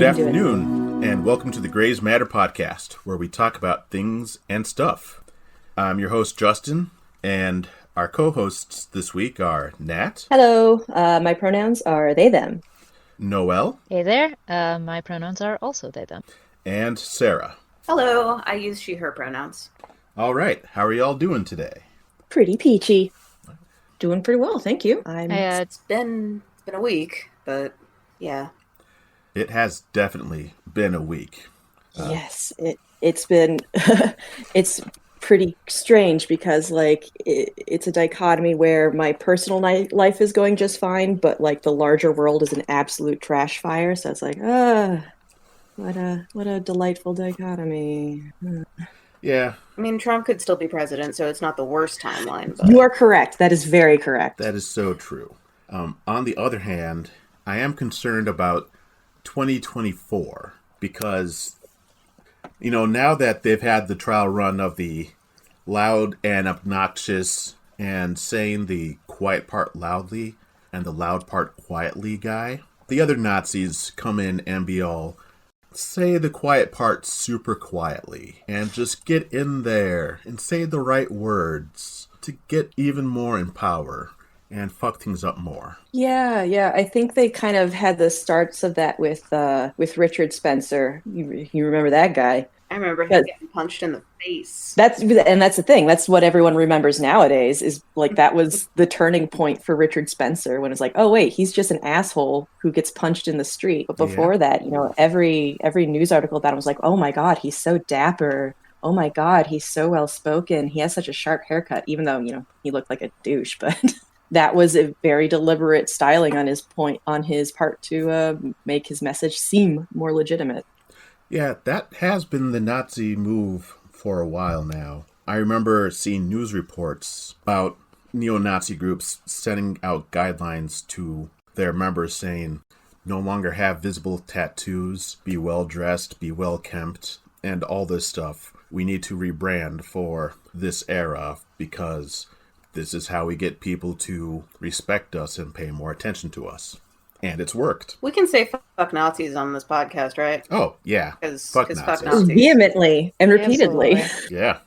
Good afternoon, and welcome to the GraysMatter podcast, where we talk about things and stuff. I'm your host, Justin, and our co-hosts this week are Nat. Hello, my pronouns are they, them. Noel. Hey there, my pronouns are also they, them. And Sarah. Hello, I use she, her pronouns. All right, how are y'all doing today? Pretty peachy. Doing pretty well, thank you. It's been a week, but yeah. It has definitely been a week. Yes, it's been, it's pretty strange because, like, it's a dichotomy where my personal life is going just fine, but, like, the larger world is an absolute trash fire, so it's like, what a delightful dichotomy. Yeah. I mean, Trump could still be president, so it's not the worst timeline. But... You are correct. That is very correct. That is so true. On the other hand, I am concerned about 2024 because, now that they've had the trial run of the loud and obnoxious and saying the quiet part loudly and the loud part quietly guy, the other Nazis come in and be all, say the quiet part super quietly and just get in there and say the right words to get even more in power and fuck things up more. Yeah. I think they kind of had the starts of that with Richard Spencer. You remember that guy? I remember him getting punched in the face. That's the thing. That's what everyone remembers nowadays. Is like that was the turning point for Richard Spencer when it's like, oh wait, he's just an asshole who gets punched in the street. But before that, every news article about him was like, oh my god, he's so dapper. Oh my god, he's so well spoken. He has such a sharp haircut, even though he looked like a douche, but. That was a very deliberate styling on his part to make his message seem more legitimate. Yeah, that has been the Nazi move for a while now. I remember seeing news reports about neo-Nazi groups sending out guidelines to their members saying, no longer have visible tattoos, be well-dressed, be well-kempt, and all this stuff. We need to rebrand for this era because this is how we get people to respect us and pay more attention to us. And it's worked. We can say fuck Nazis on this podcast, right? Oh, yeah. Fuck Nazis. Vehemently and repeatedly. Yeah.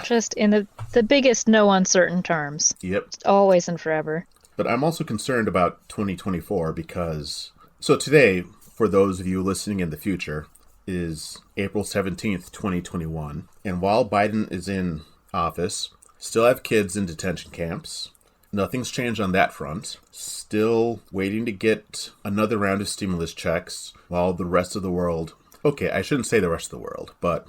Just in the biggest, no uncertain terms. Yep. Just always and forever. But I'm also concerned about 2024 because... So today, for those of you listening in the future, is April 17th, 2021. And while Biden is in office, still have kids in detention camps. Nothing's changed on that front. Still waiting to get another round of stimulus checks while the rest of the world... Okay, I shouldn't say the rest of the world, but,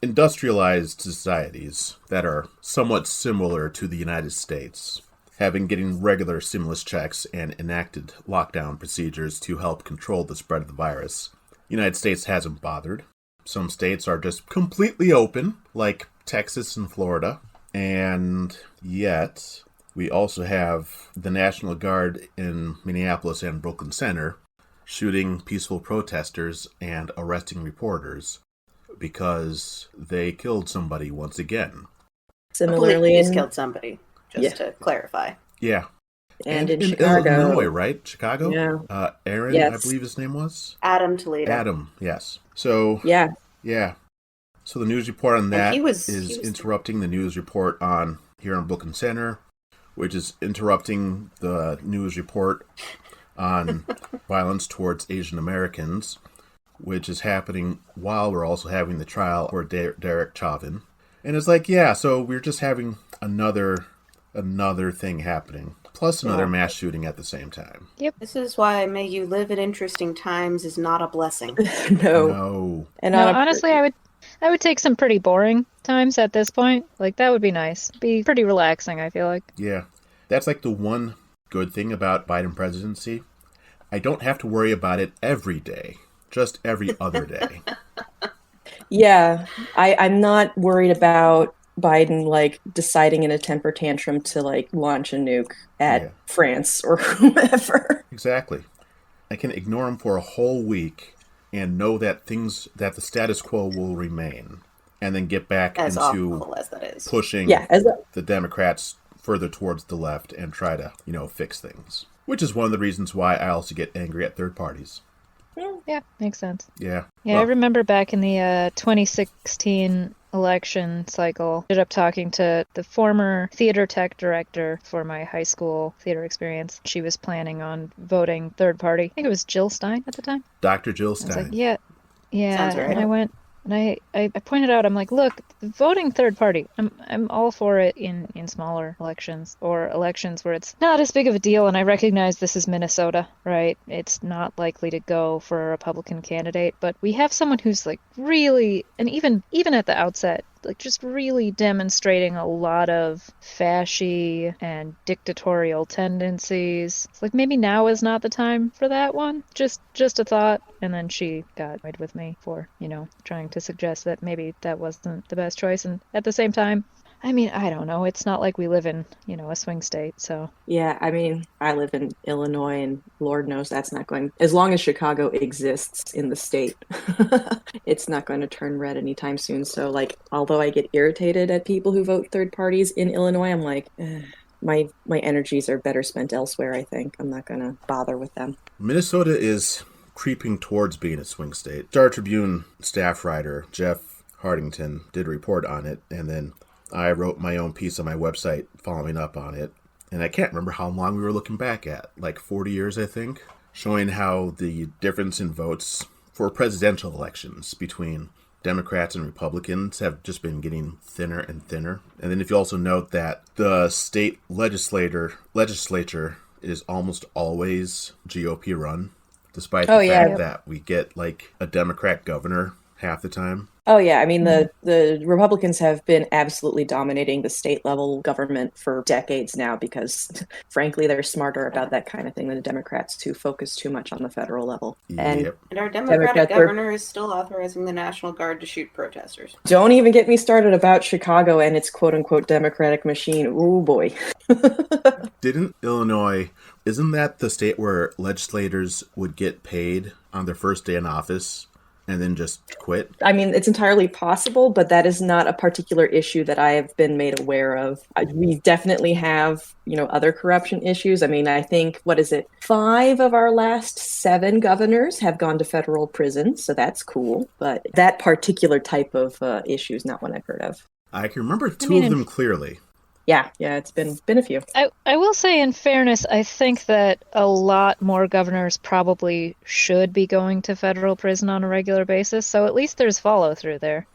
industrialized societies that are somewhat similar to the United States have been getting regular stimulus checks and enacted lockdown procedures to help control the spread of the virus. The United States hasn't bothered. Some states are just completely open, like Texas and Florida, and yet we also have the National Guard in Minneapolis and Brooklyn Center shooting peaceful protesters and arresting reporters because they killed somebody once again. Similarly, he's killed somebody, to clarify. Yeah. And in Chicago. Illinois, right? Chicago? Yeah. Aaron, yes. I believe his name was? Adam Toledo. Adam, yes. So, yeah. So the news report on that is interrupting the news report here on Brooklyn Center, which is interrupting the news report on violence towards Asian Americans, which is happening while we're also having the trial for Derek Chauvin. And it's like, so we're just having another thing happening, plus another mass shooting at the same time. Yep. This is why may you live in interesting times is not a blessing. No. And honestly, I would take some pretty boring times at this point. Like, that would be nice. Be pretty relaxing, I feel like. Yeah. That's like the one good thing about Biden presidency. I don't have to worry about it every day, just every other day. Yeah. I'm not worried about Biden, like, deciding in a temper tantrum to, like, launch a nuke at France or whomever. Exactly. I can ignore him for a whole week and know that the status quo will remain, and then get back as into awful as that is. pushing the Democrats further towards the left and try to, fix things. Which is one of the reasons why I also get angry at third parties. Yeah, makes sense. Yeah. Yeah, I remember back in the 2016 election cycle, ended up talking to the former theater tech director for my high school theater experience. She was planning on voting third party. I think it was Jill Stein at the time. Dr. Jill I was Stein. like, yeah. Sounds right. And I went, and I pointed out, I'm like, look, voting third party, I'm all for it in smaller elections or elections where it's not as big of a deal. And I recognize this is Minnesota, right? It's not likely to go for a Republican candidate, but we have someone who's like really, and even at the outset, like just really demonstrating a lot of fashy and dictatorial tendencies. It's like maybe now is not the time for that one. Just a thought. And then she got annoyed with me for, trying to suggest that maybe that wasn't the best choice. And at the same time, I mean, I don't know. It's not like we live in, a swing state, so. Yeah, I mean, I live in Illinois, and Lord knows that's not going... As long as Chicago exists in the state, it's not going to turn red anytime soon. So, like, although I get irritated at people who vote third parties in Illinois, I'm like, my energies are better spent elsewhere, I think. I'm not going to bother with them. Minnesota is creeping towards being a swing state. Star Tribune staff writer Jeff Hardington did a report on it, and then I wrote my own piece on my website following up on it. And I can't remember how long we were looking back at, like 40 years, I think, showing how the difference in votes for presidential elections between Democrats and Republicans have just been getting thinner and thinner. And then if you also note that the state legislature is almost always GOP run, despite the fact that we get like a Democrat governor half the time. Oh, yeah. I mean, the Republicans have been absolutely dominating the state level government for decades now because, frankly, they're smarter about that kind of thing than the Democrats, who focus too much on the federal level. Yep. And our Democratic governor is still authorizing the National Guard to shoot protesters. Don't even get me started about Chicago and its quote-unquote Democratic machine. Ooh, boy. Didn't Illinois... Isn't that the state where legislators would get paid on their first day in office and then just quit? I mean, it's entirely possible, but that is not a particular issue that I have been made aware of. We definitely have, other corruption issues. I mean, I think, 5 of our last 7 governors have gone to federal prison, so that's cool. But that particular type of issue is not one I've heard of. I can remember 2 of them clearly. Yeah, it's been a few. I will say, in fairness, I think that a lot more governors probably should be going to federal prison on a regular basis, so at least there's follow-through there.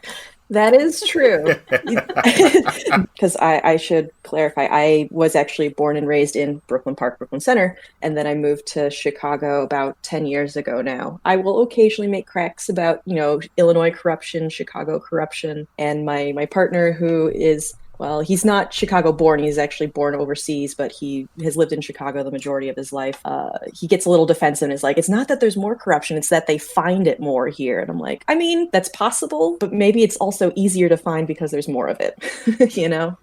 That is true. Because I should clarify, I was actually born and raised in Brooklyn Park, Brooklyn Center, and then I moved to Chicago about 10 years ago now. I will occasionally make cracks about, Illinois corruption, Chicago corruption, and my partner, who is... Well, he's not Chicago born. He's actually born overseas, but he has lived in Chicago the majority of his life. He gets a little defensive and is like, it's not that there's more corruption, it's that they find it more here. And I'm like, I mean, that's possible, but maybe it's also easier to find because there's more of it, Yeah,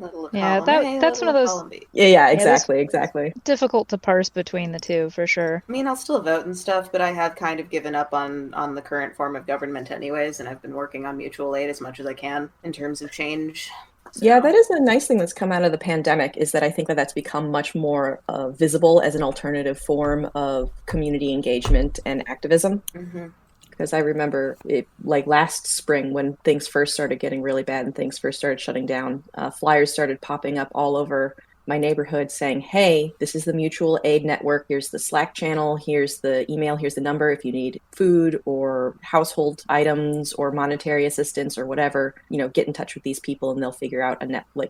that's one of those... Yeah, exactly. Difficult to parse between the two, for sure. I mean, I'll still vote and stuff, but I have kind of given up on the current form of government anyways, and I've been working on mutual aid as much as I can in terms of change. So. Yeah, that is a nice thing that's come out of the pandemic, is that I think that's become much more visible as an alternative form of community engagement and activism. Mm-hmm. Because I remember it, like last spring when things first started getting really bad and things first started shutting down, flyers started popping up all over my neighborhood saying, hey, this is the mutual aid network. Here's the Slack channel. Here's the email. Here's the number. If you need food or household items or monetary assistance or whatever, get in touch with these people and they'll figure out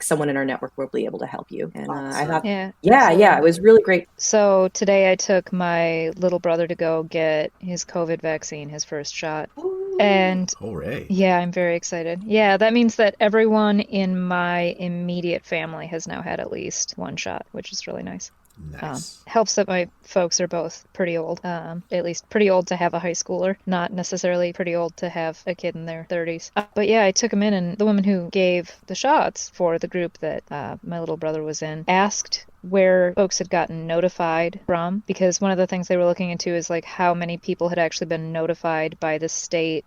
someone in our network will be able to help you. And I thought, it was really great. So today I took my little brother to go get his COVID vaccine, his first shot. Ooh. And hooray. Yeah, I'm very excited. Yeah, that means that everyone in my immediate family has now had at least one shot, which is really nice. Nice. Helps that my folks are both pretty old, at least pretty old to have a high schooler, not necessarily pretty old to have a kid in their 30s. But yeah, I took him in, and the woman who gave the shots for the group that my little brother was in asked where folks had gotten notified from, because one of the things they were looking into is like how many people had actually been notified by the state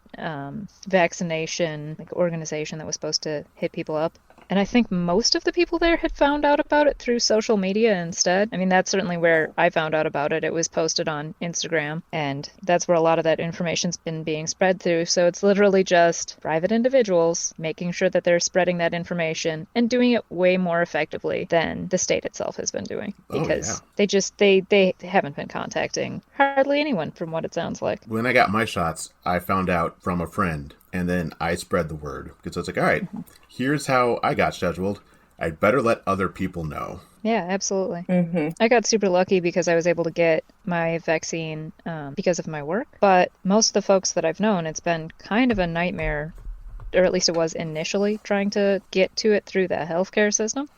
vaccination organization that was supposed to hit people up. And I think most of the people there had found out about it through social media instead. I mean, that's certainly where I found out about it. It was posted on Instagram, and that's where a lot of that information's been being spread through. So it's literally just private individuals making sure that they're spreading that information and doing it way more effectively than the state itself has been doing. Because they haven't been contacting hardly anyone from what it sounds like. When I got my shots, I found out from a friend, and then I spread the word. Because I was like, all right, here's how I got scheduled. I'd better let other people know. Yeah, absolutely. I got super lucky because I was able to get my vaccine because of my work. But most of the folks that I've known, it's been kind of a nightmare, or at least it was initially, trying to get to it through the healthcare system.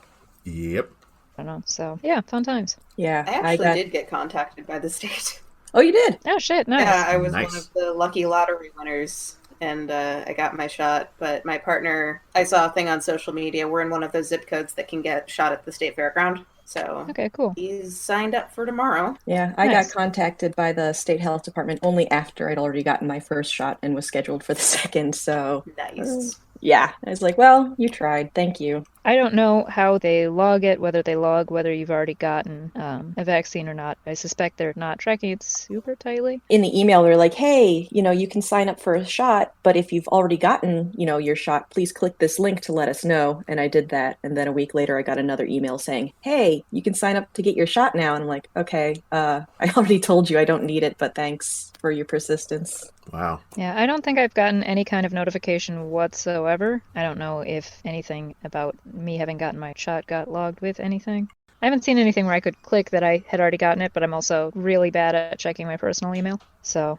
Yep. I don't know. So, yeah, fun times. Yeah. I actually did get contacted by the state. Oh, you did? Oh, shit. Nice. Yeah, I was Nice. one of the lucky lottery winners. And I got my shot, but my partner, I saw a thing on social media. We're in one of those zip codes that can get shot at the state fairground. So Okay, cool. he's signed up for tomorrow. Yeah, I Nice. got contacted by the state health department only after I'd already gotten my first shot and was scheduled for the second. So, Nice. yeah, I was like, well, you tried. Thank you. I don't know how they log it, whether they log whether you've already gotten a vaccine or not. I suspect they're not tracking it super tightly. In the email, they're like, hey, you can sign up for a shot, but if you've already gotten, your shot, please click this link to let us know. And I did that. And then a week later, I got another email saying, hey, you can sign up to get your shot now. And I'm like, okay, I already told you I don't need it, but thanks for your persistence. Wow. Yeah, I don't think I've gotten any kind of notification whatsoever. I don't know if anything about me having gotten my shot got logged with anything. I haven't seen anything where I could click that I had already gotten it, but I'm also really bad at checking my personal email. So,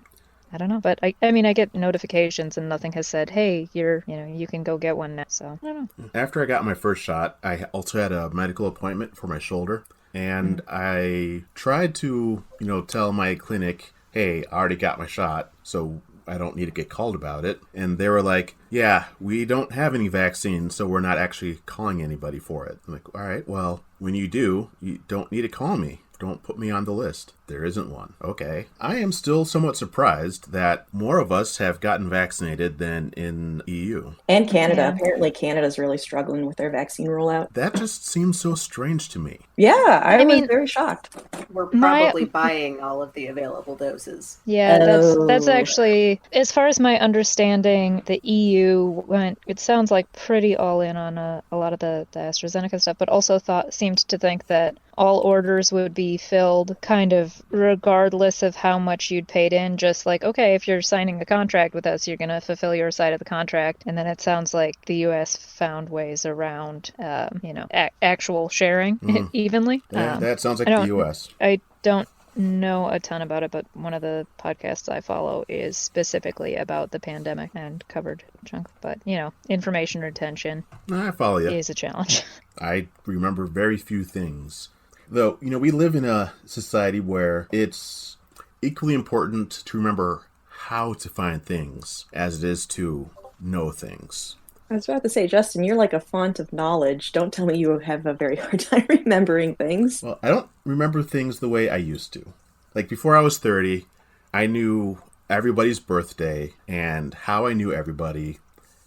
I don't know. But I mean, I get notifications and nothing has said, hey, you can go get one now. So, I don't know. After I got my first shot, I also had a medical appointment for my shoulder. And I tried to, tell my clinic, hey, I already got my shot, so I don't need to get called about it. And they were like, yeah, we don't have any vaccines, so we're not actually calling anybody for it. I'm like, all right, well, when you do, you don't need to call me. Don't put me on the list. There isn't one. Okay. I am still somewhat surprised that more of us have gotten vaccinated than in EU. And Canada. Yeah. Apparently, Canada's really struggling with their vaccine rollout. That just seems so strange to me. Yeah, I mean- was very shocked. We're probably buying all of the available doses. Yeah, that's Oh. actually, as far as my understanding, the EU went, it sounds like pretty all in on a lot of the AstraZeneca stuff, but also seemed to think that all orders would be filled kind of regardless of how much you'd paid in, just like, okay, if you're signing a contract with us, you're going to fulfill your side of the contract. And then it sounds like the US found ways around, actual sharing evenly. Yeah, that sounds like I the don't- US. I don't know a ton about it, but one of the podcasts I follow is specifically about the pandemic and covered a chunk. But, information retention I follow you. is a challenge. I remember very few things. Though, we live in a society where it's equally important to remember how to find things as it is to know things. I was about to say, Justin, you're like a font of knowledge. Don't tell me you have a very hard time remembering things. Well, I don't remember things the way I used to. Like, before I was 30, I knew everybody's birthday and how I knew everybody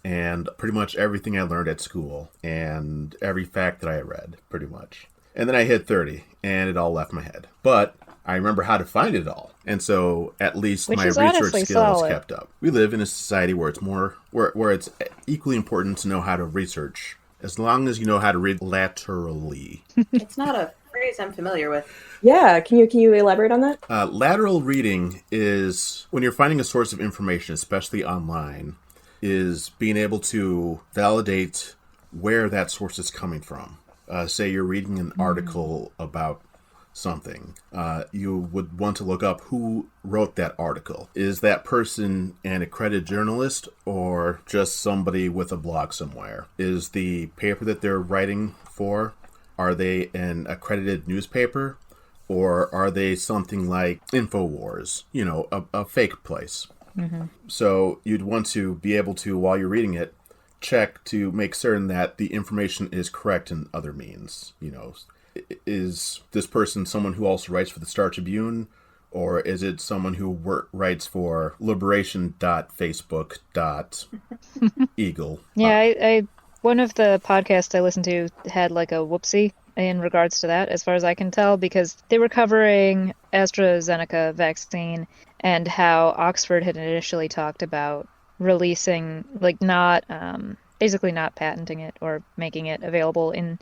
and pretty much everything I learned at school and every fact that I read, pretty much. And then I hit 30, and it all left my head. But I remember how to find it all. And so at least Which my is research honestly skills solid. kept up. We live in a society where it's where it's equally important to know how to research, as long as you know how to read laterally. It's not a phrase I'm familiar with. Yeah, can you elaborate on that? Lateral reading is when you're finding a source of information, especially online, is being able to validate where that source is coming from. Say you're reading an article about something. You would want to look up who wrote that article. Is that person an accredited journalist or just somebody with a blog somewhere? Is the paper that they're writing for, are they an accredited newspaper? Or are they something like InfoWars, a fake place? Mm-hmm. So you'd want to be able to, while you're reading it, check to make certain that the information is correct in other means. Is this person someone who also writes for the Star Tribune? Or is it someone who writes for liberation.facebook.eagle? Yeah, One of the podcasts I listened to had like a whoopsie in regards to that, as far as I can tell, because they were covering AstraZeneca vaccine and how Oxford had initially talked about releasing, like not, basically not patenting it or making it available in,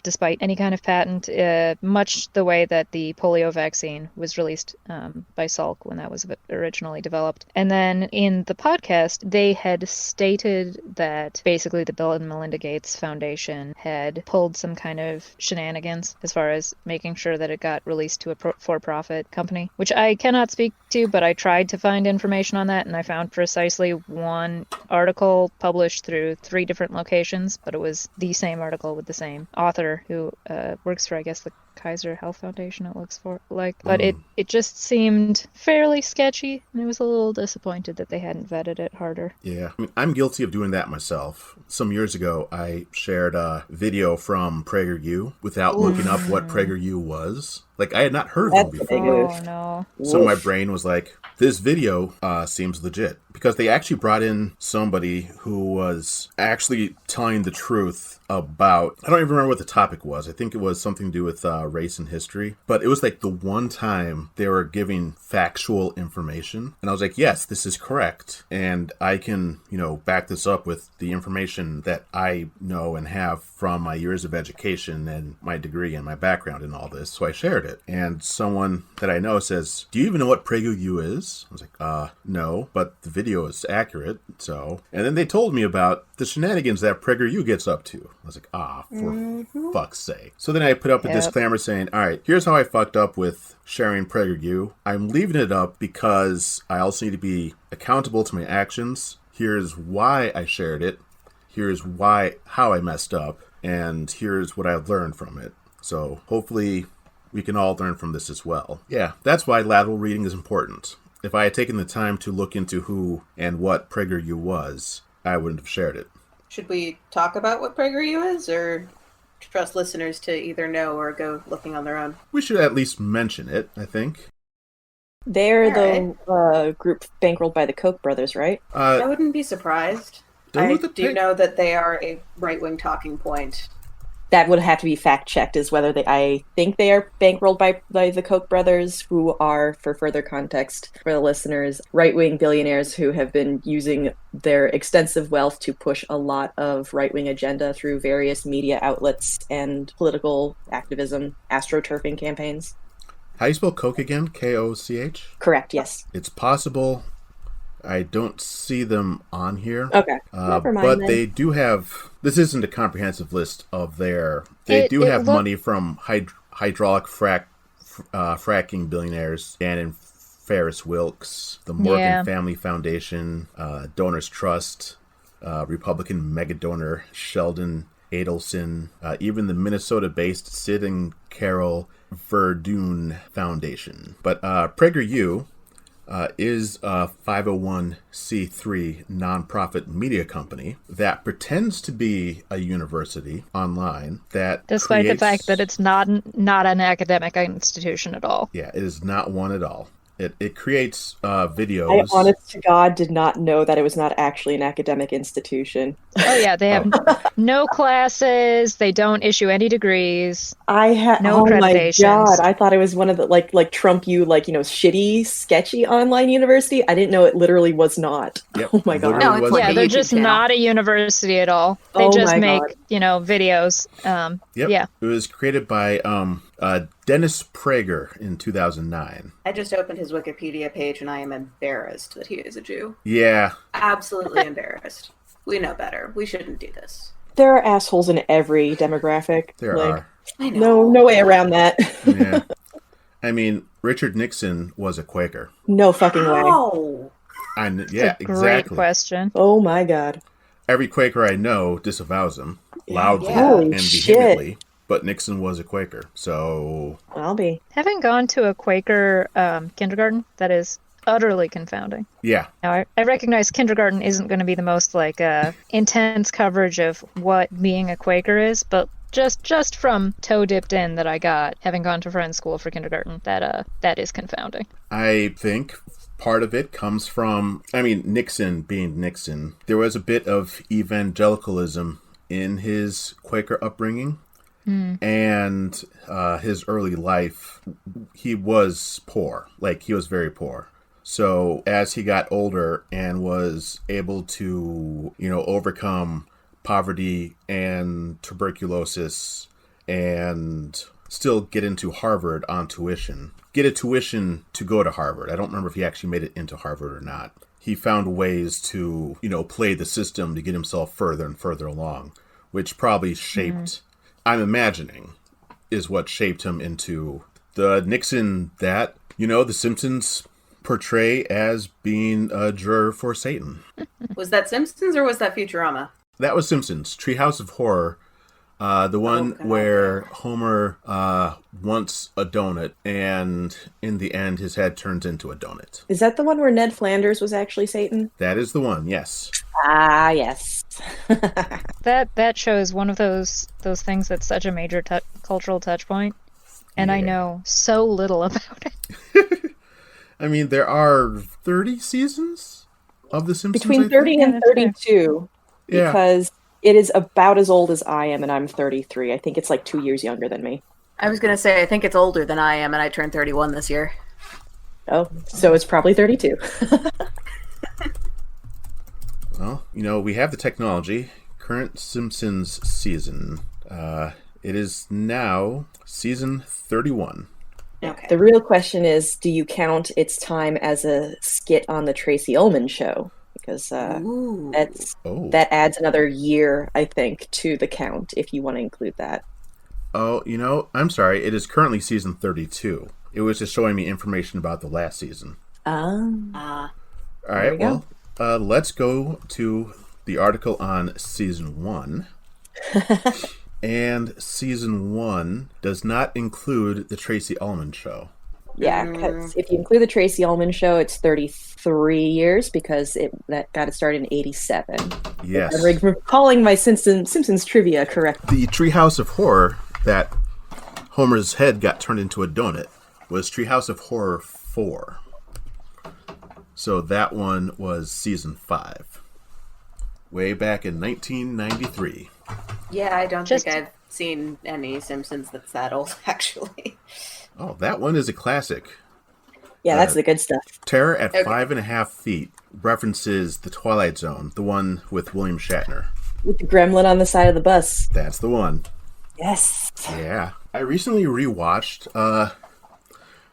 despite any kind of patent, much the way that the polio vaccine was released by Salk when that was originally developed. And then in the podcast, they had stated that basically the Bill and Melinda Gates Foundation had pulled some kind of shenanigans as far as making sure that it got released to a for-profit company, which I cannot speak to, but I tried to find information on that, and I found precisely one article published through 3 different locations, but it was the same article with the same author who works for, I guess, the Kaiser Health Foundation, it looks for like. But it just seemed fairly sketchy, and I was a little disappointed that they hadn't vetted it harder. Yeah, I mean, I'm guilty of doing that myself. Some years ago, I shared a video from PragerU without looking up what PragerU was. Like, I had not heard of them before. Oh, no. So my brain was like, this video seems legit. Because they actually brought in somebody who was actually telling the truth about, I don't even remember what the topic was. I think it was something to do with race and history. But it was like the one time they were giving factual information. And I was like, yes, this is correct. And I can, back this up with the information that I know and have from my years of education and my degree and my background in all this. So I shared it. And someone that I know says, do you even know what PragerU is? I was like, no, but the video is accurate. So, and then they told me about the shenanigans that PragerU gets up to. I was like, for fuck's sake. So then I put up a disclaimer saying, all right, here's how I fucked up with sharing PragerU. I'm leaving it up because I also need to be accountable to my actions. Here's why I shared it. Here's how I messed up. And here's what I learned from it. So hopefully we can all learn from this as well. Yeah, that's why lateral reading is important. If I had taken the time to look into who and what PragerU was, I wouldn't have shared it. Should we talk about what PragerU is, or trust listeners to either know or go looking on their own? We should at least mention it, I think. They're the group bankrolled by the Koch brothers, right? I wouldn't be surprised. I do know that they are a right-wing talking point. That would have to be fact-checked, is whether I think they are bankrolled by the Koch brothers, who are, for further context for the listeners, right-wing billionaires who have been using their extensive wealth to push a lot of right-wing agenda through various media outlets and political activism, astroturfing campaigns. How do you spell Koch again? K-O-C-H? Correct, yes. It's possible. I don't see them on here. Okay, never mind. But then. they do have. This isn't a comprehensive list of their. They do have money from hydraulic fracking billionaires, Dan and Ferris Wilks, the Morgan Family Foundation, Donors Trust, Republican mega donor Sheldon Adelson, even the Minnesota-based Sid and Carol Verdun Foundation. But PragerU is a 501c3 nonprofit media company that pretends to be a university online that despite the fact that it's not an academic institution at all. Yeah, it is not one at all. It creates videos. I, honest to God, did not know that it was not actually an academic institution. Oh yeah, they have no classes. They don't issue any degrees. No accreditations. My God, I thought it was one of the like Trump U, shitty, sketchy online university. I didn't know it literally was not. Yep. Oh my God. No, it's like they're just not a university at all. They just make videos. Yep. Yeah. It was created by Dennis Prager in 2009. I just opened his Wikipedia page and I am embarrassed that he is a Jew. Yeah. Absolutely embarrassed. We know better. We shouldn't do this. There are assholes in every demographic. There are. I know. No way around that. Yeah. I mean, Richard Nixon was a Quaker. No fucking way. Oh. Yeah, Great exactly. question. Oh my God. Every Quaker I know disavows him loudly Holy and shit. vehemently. But Nixon was a Quaker, so... I'll be. Having gone to a Quaker kindergarten, that is utterly confounding. Yeah. Now, I recognize kindergarten isn't going to be the most intense coverage of what being a Quaker is, but just from toe dipped in that I got, having gone to Friends School for kindergarten, that is confounding. I think part of it comes from, Nixon being Nixon. There was a bit of evangelicalism in his Quaker upbringing. And his early life, he was poor. Like, he was very poor. So as he got older and was able to, overcome poverty and tuberculosis and still get into Harvard on tuition, get a tuition to go to Harvard. I don't remember if he actually made it into Harvard or not. He found ways to, play the system to get himself further and further along, which probably shaped, I'm imagining, is what shaped him into the Nixon that, The Simpsons portray as being a juror for Satan. Was that Simpsons or was that Futurama? That was Simpsons. Treehouse of Horror. The one where Homer wants a donut, and in the end, his head turns into a donut. Is that the one where Ned Flanders was actually Satan? That is the one, yes. Ah, yes. That show is one of those things that's such a major cultural touch point, and I know so little about it. I mean, there are 30 seasons of The Simpsons. Between 30 and 32, because it is about as old as I am, and I'm 33. I think it's like 2 years younger than me. I was going to say, I think it's older than I am, and I turned 31 this year. Oh, so it's probably 32. Well, we have the technology. Current Simpsons season. It is now season 31. Okay. The real question is, do you count its time as a skit on the Tracy Ullman show? Because that adds another year, I think, to the count, if you want to include that. Oh, I'm sorry. It is currently season 32. It was just showing me information about the last season. All right, well, let's go to the article on season 1. And season 1 does not include the Tracy Ullman show. Yeah, because if you include the Tracy Ullman show, it's 33 years because that got it started in 87. Yes. I'm recalling my Simpsons trivia correct. The Treehouse of Horror that Homer's head got turned into a donut was Treehouse of Horror 4. So that one was season 5. Way back in 1993. Yeah, I don't think I've seen any Simpsons that's that old, actually. Oh, that one is a classic. Yeah, that's the good stuff. Terror at 5.5 feet references the Twilight Zone, the one with William Shatner. With the gremlin on the side of the bus. That's the one. Yes. Yeah. I recently rewatched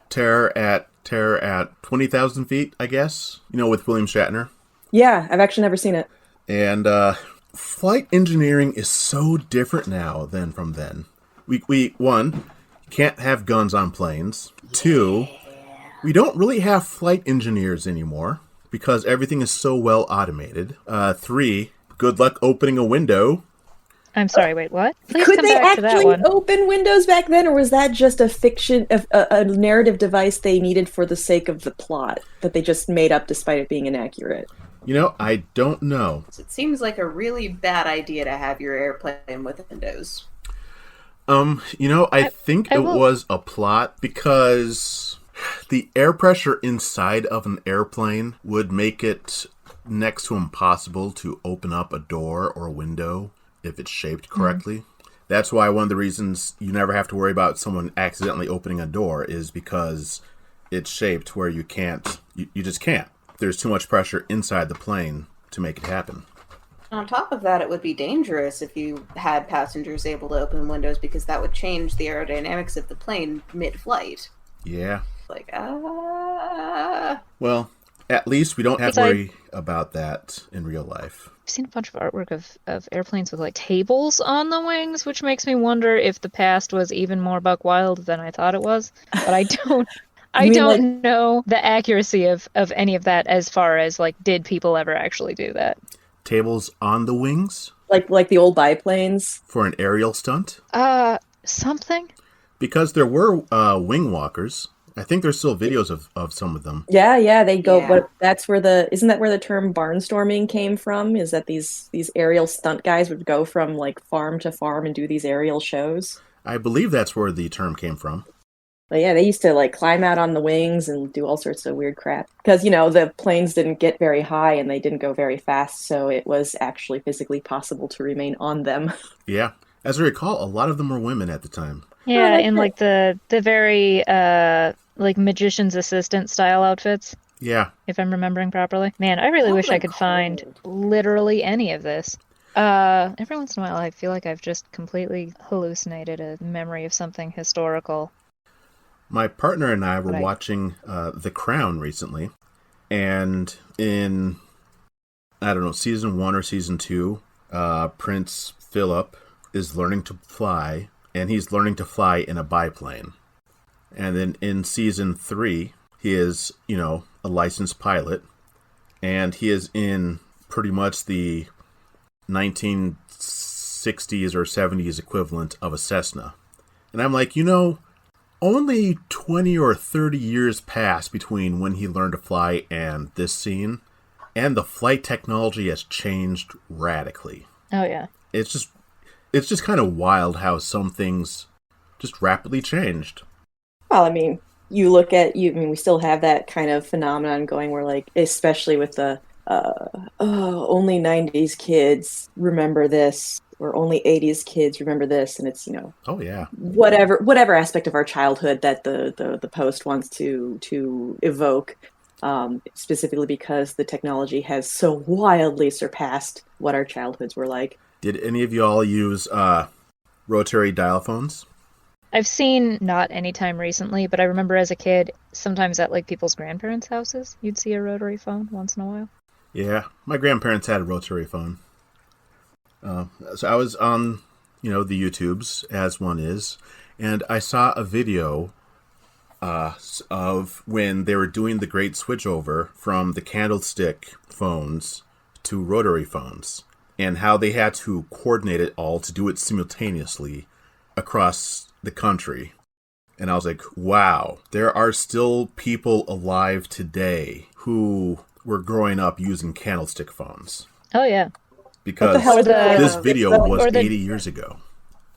Terror at 20,000 feet, I guess. With William Shatner. Yeah, I've actually never seen it. And flight engineering is so different now than from then. We one, can't have guns on planes. 2, we don't really have flight engineers anymore because everything is so well automated. 3, good luck opening a window. I'm sorry, wait, what? Please Could come they back to that actually one. open windows back then, or was that just a fiction, a narrative device they needed for the sake of the plot that they just made up despite it being inaccurate? I don't know. It seems like a really bad idea to have your airplane with windows. I think it was a plot because the air pressure inside of an airplane would make it next to impossible to open up a door or a window if it's shaped correctly. That's why one of the reasons you never have to worry about someone accidentally opening a door is because it's shaped where you can't, you just can't. There's too much pressure inside the plane to make it happen. On top of that, it would be dangerous if you had passengers able to open windows because that would change the aerodynamics of the plane mid-flight. Yeah. Like, Well, at least we don't have to worry about that in real life. I've seen a bunch of artwork of airplanes with like tables on the wings, which makes me wonder if the past was even more buck wild than I thought it was. But I don't know the accuracy of any of that as far as like, did people ever actually do that? Tables on the wings? Like the old biplanes? For an aerial stunt? Something? Because there were wing walkers. I think there's still videos of some of them. Yeah, they go. Yeah. But that's where isn't that where the term barnstorming came from? Is that these aerial stunt guys would go from like farm to farm and do these aerial shows? I believe that's where the term came from. But yeah, they used to like climb out on the wings and do all sorts of weird crap because, the planes didn't get very high and they didn't go very fast. So it was actually physically possible to remain on them. Yeah. As I recall, a lot of them were women at the time. Yeah, that's in it. like the very like magician's assistant style outfits, Yeah. if I'm remembering properly. Man, I really wish I could find literally any of this. Every once in a while I feel like I've just completely hallucinated a memory of something historical. My partner and I were watching The Crown recently, and in, I don't know, season 1 or season 2, Prince Philip is learning to fly, and he's learning to fly in a biplane. And then in season 3, he is, a licensed pilot, and he is in pretty much the 1960s or 70s equivalent of a Cessna. And I'm like, only 20 or 30 years passed between when he learned to fly and this scene, and the flight technology has changed radically. Oh yeah. It's just kind of wild how some things just rapidly changed. Well, I mean, you look at we still have that kind of phenomenon going where, like, especially with the only 90s kids remember this, or only 80s kids remember this, and it's Oh yeah. whatever aspect of our childhood that the post wants to evoke, specifically because the technology has so wildly surpassed what our childhoods were like. Did any of y'all use rotary dial phones? I've seen, not anytime recently, but I remember as a kid, sometimes at like people's grandparents' houses, you'd see a rotary phone once in a while. Yeah, my grandparents had a rotary phone. So I was on, the YouTubes, as one is, and I saw a video of when they were doing the great switchover from the candlestick phones to rotary phones, and how they had to coordinate it all to do it simultaneously across the country. And I was like, wow, there are still people alive today who were growing up using candlestick phones. Oh yeah. Because this video was 80 years ago.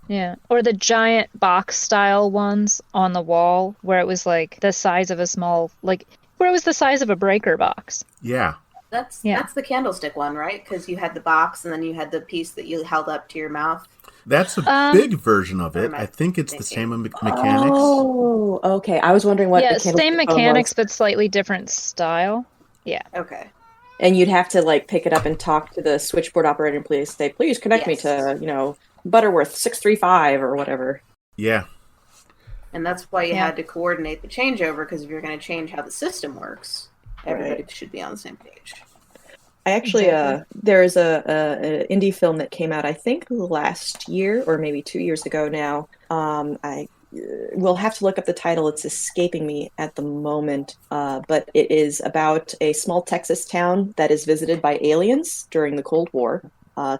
Yeah. Or the giant box style ones on the wall where it was like the size of a small, like, where it was the size of a breaker box. Yeah. That's the candlestick one, right? Because you had the box and then you had the piece that you held up to your mouth. That's a big version of it. I think it's the same mechanics. Oh, okay. I was wondering what the candlestick same phone mechanics, was. But slightly different style. Yeah. Okay. And you'd have to like pick it up and talk to the switchboard operator and please connect me to, Butterworth 635 or whatever. Yeah. And that's why you had to coordinate the changeover, because if you're going to change how the system works, everybody should be on the same page. I actually, there's a indie film that came out, I think, last year or maybe 2 years ago now. I will have to look up the title. It's escaping me at the moment. But it is about a small Texas town that is visited by aliens during the Cold War.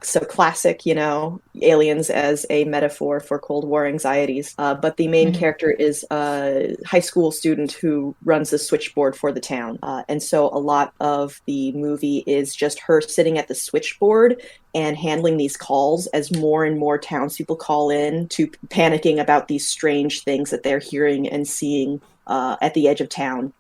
So classic, aliens as a metaphor for Cold War anxieties. But the main character is a high school student who runs the switchboard for the town. And so a lot of the movie is just her sitting at the switchboard and handling these calls as more and more townspeople call in to panicking about these strange things that they're hearing and seeing at the edge of town.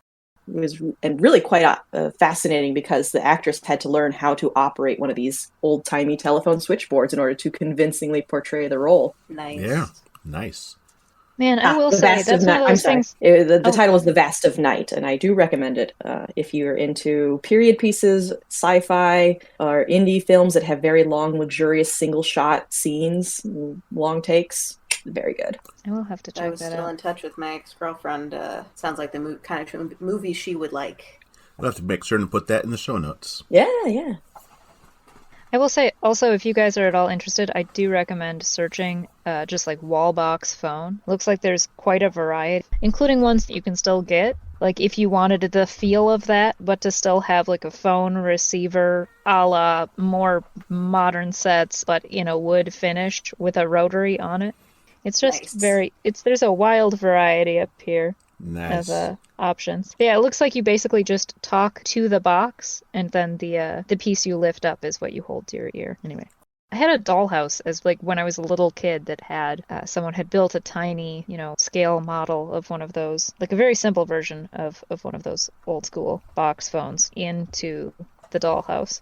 It was really quite fascinating because the actress had to learn how to operate one of these old-timey telephone switchboards in order to convincingly portray the role. Nice. Yeah, nice. Man, I will say, that's one of those things... The title was The Vast of Night, and I do recommend it if you're into period pieces, sci-fi, or indie films that have very long, luxurious single-shot scenes, long takes. Very good. I will have to check that out. I was still in touch with my ex-girlfriend. Sounds like the kind of movie she would like. We'll have to make sure and put that in the show notes. Yeah. I will say, also, if you guys are at all interested, I do recommend searching just like Wallbox phone. Looks like there's quite a variety, including ones that you can still get. Like if you wanted the feel of that, but to still have like a phone receiver a la more modern sets, but in a wood finish with a rotary on it. It's just there's a wild variety up here of options. Yeah, it looks like you basically just talk to the box, and then the piece you lift up is what you hold to your ear. Anyway, I had a dollhouse as like when I was a little kid that had someone had built a tiny, scale model of one of those, like a very simple version of one of those old school box phones into the dollhouse,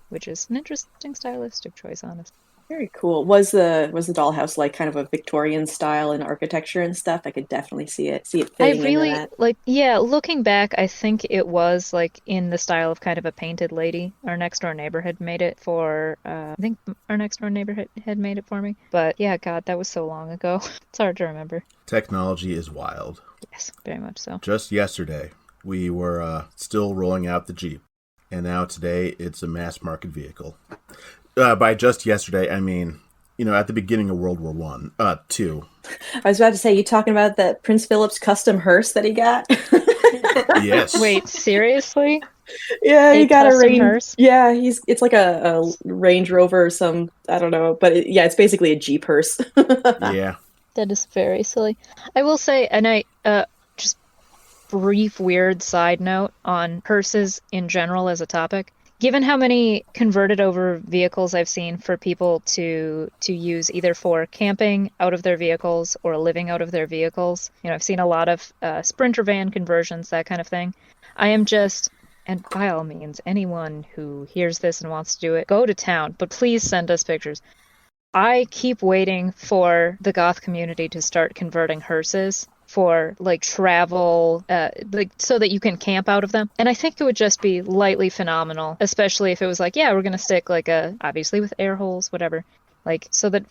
which is an interesting stylistic choice, honestly. Very cool. Was the dollhouse like kind of a Victorian style in architecture and stuff? I could definitely see it fitting into that. Looking back, I think it was like in the style of kind of a painted lady. Our next door neighbor had made it for, I think our next door neighbor had made it for me. But yeah, God, that was so long ago. It's hard to remember. Technology is wild. Yes, very much so. Just yesterday, we were still rolling out the Jeep. And now today, it's a mass market vehicle. By just yesterday, I mean, at the beginning of World War II. I was about to say, you talking about that Prince Philip's custom hearse that he got? Yes. Wait, seriously? Yeah, he got a custom hearse? Yeah, it's like a Range Rover or some, I don't know, but it's basically a Jeep hearse. Yeah. That is very silly. I will say, and just brief weird side note on hearses in general as a topic. Given how many converted over vehicles I've seen for people to use either for camping out of their vehicles or living out of their vehicles, I've seen a lot of Sprinter van conversions, that kind of thing. I am just, and by all means, anyone who hears this and wants to do it, go to town, but please send us pictures. I keep waiting for the goth community to start converting hearses for like travel, so that you can camp out of them. And I think it would just be lightly phenomenal, especially if it was like, yeah, we're going to stick like obviously with air holes, whatever. Like, so that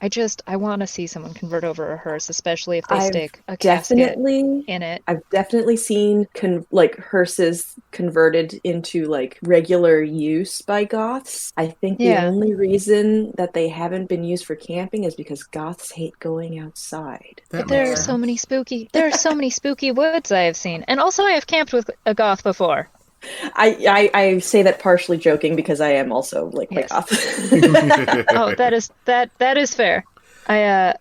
I want to see someone convert over a hearse, especially if they stick a casket in it. I've definitely seen hearses converted into like regular use by goths. I think the only reason that they haven't been used for camping is because goths hate going outside. But there are so many spooky woods I have seen, and also I have camped with a goth before. I say that partially joking because I am also like goth. Oh, that is fair. I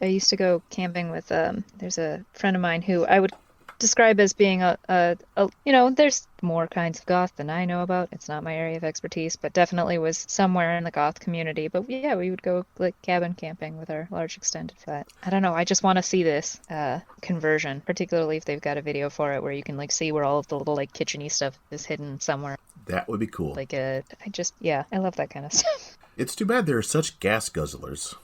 used to go camping with there's a friend of mine who I would describe as being there's more kinds of goth than I know about. It's not my area of expertise, but definitely was somewhere in the goth community. But yeah, we would go like cabin camping with our large extended flat. I don't know, I just want to see this conversion, particularly if they've got a video for it where you can like see where all of the little like kitchen-y stuff is hidden somewhere. That would be cool. Like I love that kind of stuff. It's too bad there are such gas guzzlers.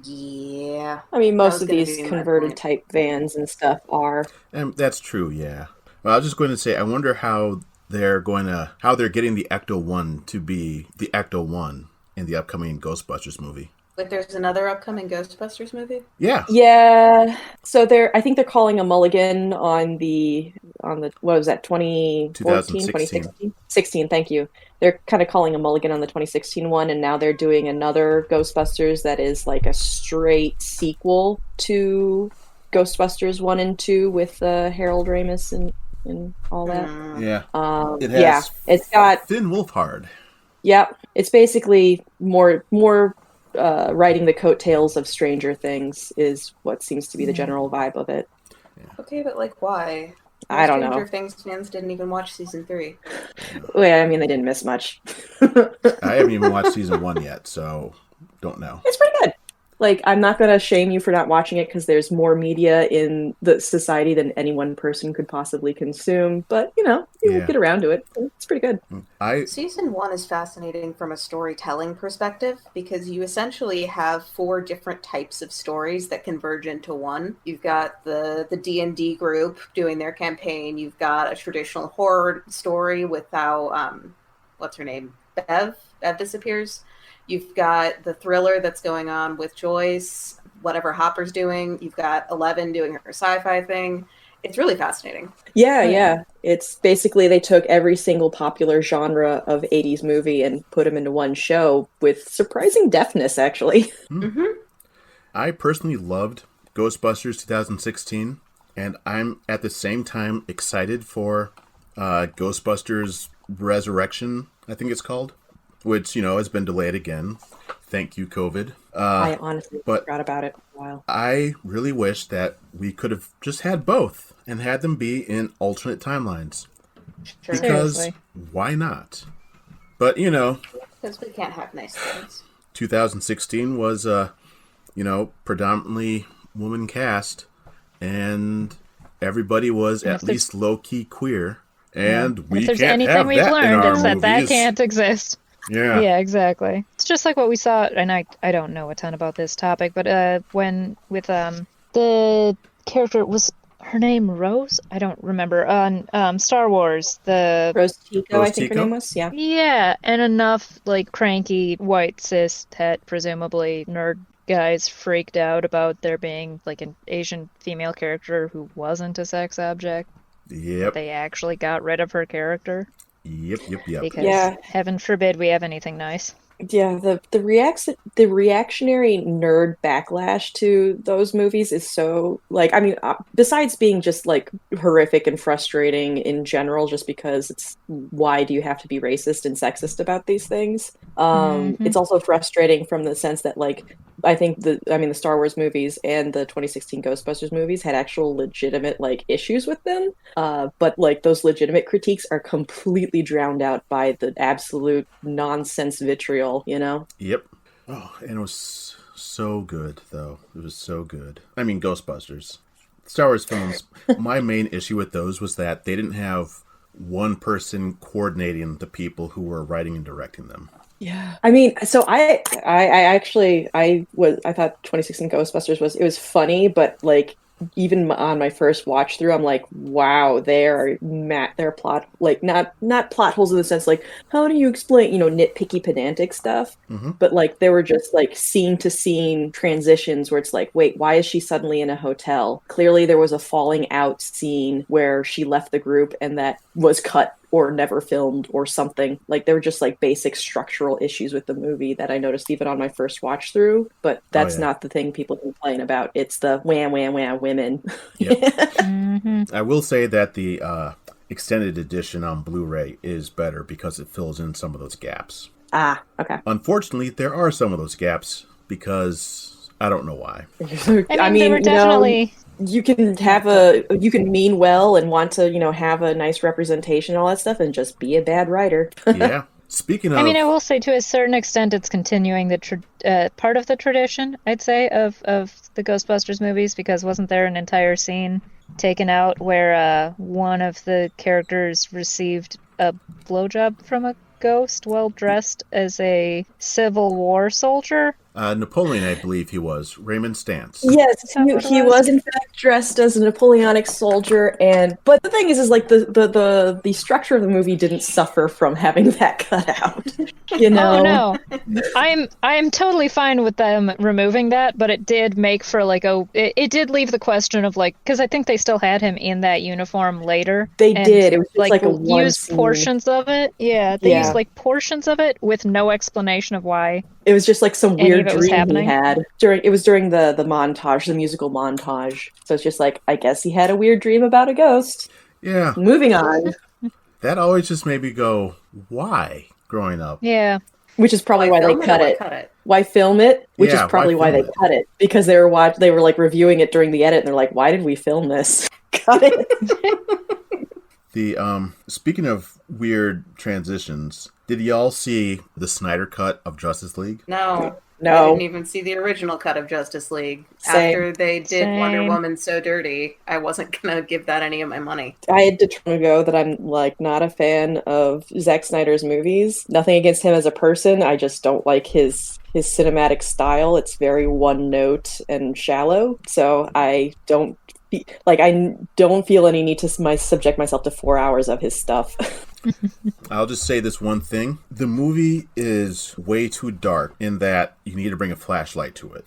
Yeah. I mean, most of these converted type vans and stuff are. That's true, yeah. Well, I was just going to say, I wonder how they're getting the Ecto-1 to be the Ecto-1 in the upcoming Ghostbusters movie. Like, there's another upcoming Ghostbusters movie? Yeah. Yeah. So I think they're calling a mulligan on the what was that, 2014, 2016? 16, thank you. They're kind of calling a mulligan on the 2016 one, and now they're doing another Ghostbusters that is like a straight sequel to Ghostbusters 1 and 2 with Harold Ramis and all that. Yeah. It's got Finn Wolfhard. Yeah, it's basically more riding the coattails of Stranger Things is what seems to be the general vibe of it. Yeah. Okay, but like why? I don't know. Stranger Things fans didn't even watch season 3. Well, I mean, they didn't miss much. I haven't even watched season 1 yet, so don't know. It's pretty good. Like, I'm not going to shame you for not watching it because there's more media in the society than any one person could possibly consume. But, you get around to it. It's pretty good. Season 1 is fascinating from a storytelling perspective because you essentially have 4 different types of stories that converge into one. You've got the D&D group doing their campaign. You've got a traditional horror story without, what's her name? Bev disappears. You've got the thriller that's going on with Joyce, whatever Hopper's doing. You've got Eleven doing her sci-fi thing. It's really fascinating. Yeah. It's basically they took every single popular genre of 80s movie and put them into one show with surprising deftness, actually. Mm-hmm. I personally loved Ghostbusters 2016, and I'm at the same time excited for Ghostbusters Resurrection, I think it's called. Which, has been delayed again. Thank you, COVID. I honestly forgot about it for a while. I really wish that we could have just had both and had them be in alternate timelines. Sure. Because Seriously. Why not? But, Because we can't have nice things. 2016 was, predominantly woman cast, and everybody was at least low-key queer, and we can't have that in our movies. If there's anything we've learned, it's that can't exist. Yeah, exactly. It's just like what we saw, and I don't know a ton about this topic, but when with the character, was her name Rose? I don't remember. On Star Wars, the Rose Tico, I think her name was. Yeah. Yeah, and enough like cranky white cis het presumably nerd guys freaked out about there being like an Asian female character who wasn't a sex object. Yep. They actually got rid of her character. Yep. Because heaven forbid we have anything nice. Yeah, the reactionary nerd backlash to those movies is so, like, I mean, besides being just, like, horrific and frustrating in general, just because it's, why do you have to be racist and sexist about these things? It's also frustrating from the sense that, like, I think the Star Wars movies and the 2016 Ghostbusters movies had actual legitimate, like, issues with them, but, like, those legitimate critiques are completely drowned out by the absolute nonsense vitriol. Yep. Oh, and it was so good, though. It was so good. I mean, Ghostbusters. Star Wars films, my main issue with those was that they didn't have one person coordinating the people who were writing and directing them. Yeah. I mean, so I thought 2016 Ghostbusters was funny, but, like, even on my first watch through, I'm like, wow, they're plot, like, not plot holes in the sense, like, how do you explain, nitpicky pedantic stuff, but, like, they were just, like, scene to scene transitions where it's like, wait, why is she suddenly in a hotel? Clearly there was a falling out scene where she left the group and that was cut or never filmed or something. Like, there were just, like, basic structural issues with the movie that I noticed even on my first watch through, but that's not the thing people complain about. It's the wham women. Yep. I will say that the extended edition on Blu-ray is better because it fills in some of those gaps. Ah, okay. Unfortunately, there are some of those gaps because I don't know why. I mean, they were definitely... You can mean well and want to, have a nice representation and all that stuff and just be a bad writer. Yeah. Speaking of... I mean, I will say to a certain extent it's continuing the part of the tradition, I'd say, of the Ghostbusters movies, because wasn't there an entire scene taken out where one of the characters received a blowjob from a ghost while dressed as a Civil War soldier? Napoleon, I believe he was. Raymond Stantz. Yes, he was in fact dressed as a Napoleonic soldier, but the thing is like the structure of the movie didn't suffer from having that cut out. Oh no, I'm totally fine with them removing that, but it did make for like it did leave the question of like, because I think they still had him in that uniform later. They did. It was just like a used portions of it. Yeah, they used like portions of it with no explanation of why. It was just like some weird dream he had during the montage, the musical montage. So it's just like, I guess he had a weird dream about a ghost. Yeah. Moving on. That always just made me go, why? Growing up. Yeah. Which is probably why they cut it. Why film it? Which is probably why they cut it. Because they were like reviewing it during the edit and they're like, why did we film this? Cut it. Speaking of weird transitions, did y'all see the Snyder cut of Justice League? No. I didn't even see the original cut of Justice League. Same. After they did Wonder Woman So Dirty, I wasn't going to give that any of my money. I had to turn to go that I'm like not a fan of Zack Snyder's movies. Nothing against him as a person. I just don't like his cinematic style. It's very one note and shallow. So I don't feel any need to subject myself to 4 hours of his stuff. I'll just say this one thing. The movie is way too dark in that you need to bring a flashlight to it.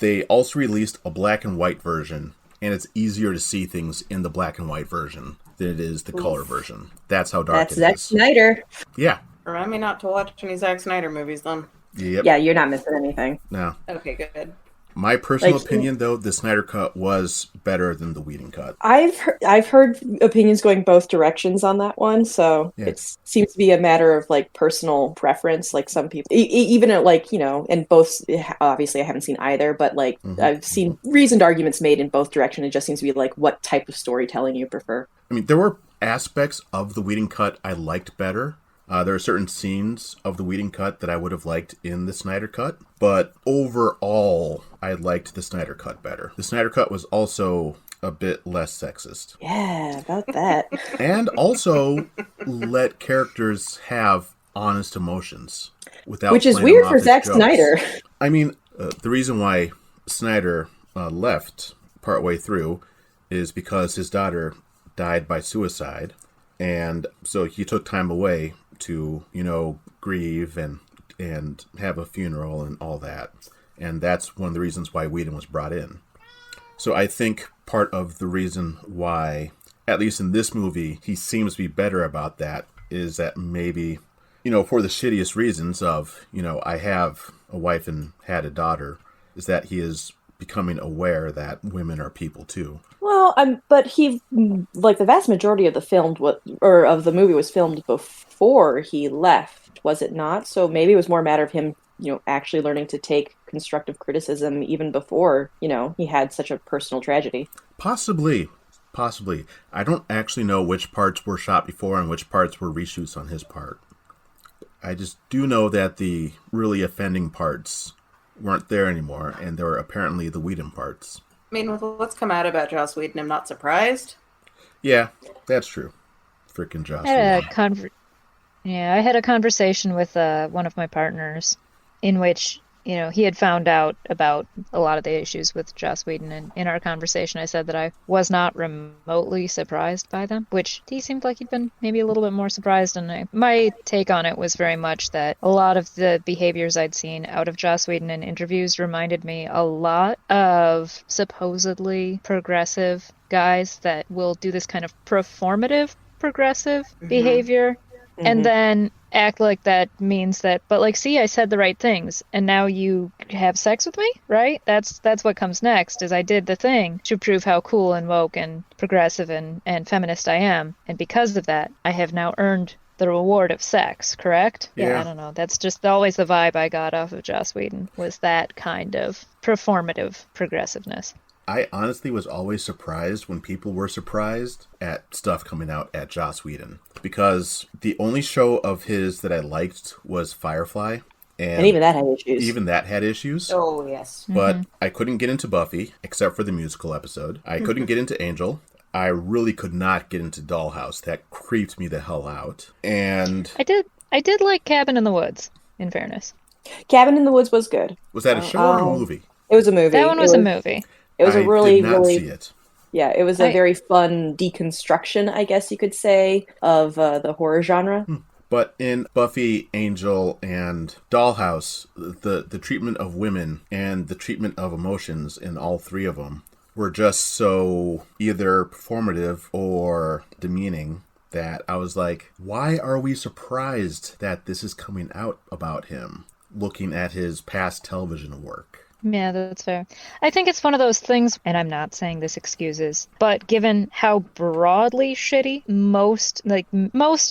They also released a black and white version, and it's easier to see things in the black and white version than it is the color version. That's how dark it is. That's Zack Snyder. Yeah. Remind me not to watch any Zack Snyder movies then. Yep. Yeah, you're not missing anything. No. Okay, good. My personal opinion, though, the Snyder cut was better than the Whedon cut. I've heard opinions going both directions on that one, so it seems to be a matter of like personal preference. Like some people, even at like and both. Obviously, I haven't seen either, but like I've seen reasoned arguments made in both directions. It just seems to be like what type of storytelling you prefer. I mean, there were aspects of the Whedon cut I liked better, There are certain scenes of the Whedon cut that I would have liked in the Snyder cut, but overall, I liked the Snyder cut better. The Snyder cut was also a bit less sexist. Yeah, about that. And also let characters have honest emotions without Which is playing weird them for off as Zack jokes. Snyder. I mean, the reason why Snyder left partway through is because his daughter died by suicide, and so he took time away to, grieve and have a funeral and all that. And that's one of the reasons why Whedon was brought in. So I think part of the reason why, at least in this movie, he seems to be better about that is that maybe, for the shittiest reasons of, I have a wife and had a daughter, is that he is becoming aware that women are people too. Well, but he, like, the vast majority of of the movie was filmed before he left, was it not? So maybe it was more a matter of him, actually learning to take constructive criticism even before, he had such a personal tragedy. Possibly. I don't actually know which parts were shot before and which parts were reshoots on his part. I just do know that the really offending parts weren't there anymore, and there were apparently the Whedon parts. I mean, with what's come out about Joss Whedon, I'm not surprised. Yeah, that's true. Freaking Joss I had Whedon. I had a conversation with one of my partners in which, he had found out about a lot of the issues with Joss Whedon, and in our conversation I said that I was not remotely surprised by them, which he seemed like he'd been maybe a little bit more surprised, and my take on it was very much that a lot of the behaviors I'd seen out of Joss Whedon in interviews reminded me a lot of supposedly progressive guys that will do this kind of performative progressive behavior, and then act like that means that, but like, see, I said the right things, and now you have sex with me, right? That's what comes next, is I did the thing to prove how cool and woke and progressive and feminist I am, and because of that, I have now earned the reward of sex, correct? Yeah. I don't know. That's just always the vibe I got off of Joss Whedon, was that kind of performative progressiveness. I honestly was always surprised when people were surprised at stuff coming out at Joss Whedon, because the only show of his that I liked was Firefly, and even that had issues. Even that had issues. Oh, yes. But I couldn't get into Buffy, except for the musical episode. I couldn't get into Angel. I really could not get into Dollhouse. That creeped me the hell out. And I did like Cabin in the Woods, in fairness. Cabin in the Woods was good. Was that a show or a movie? It was a movie. That one was a movie. It was a really, did not really see it. Yeah, it was a very fun deconstruction, I guess you could say, of the horror genre. But in Buffy, Angel, and Dollhouse, the treatment of women and the treatment of emotions in all three of them were just so either performative or demeaning that I was like, why are we surprised that this is coming out about him, looking at his past television work? Yeah, that's fair. I think it's one of those things, and I'm not saying this excuses, but given how broadly shitty most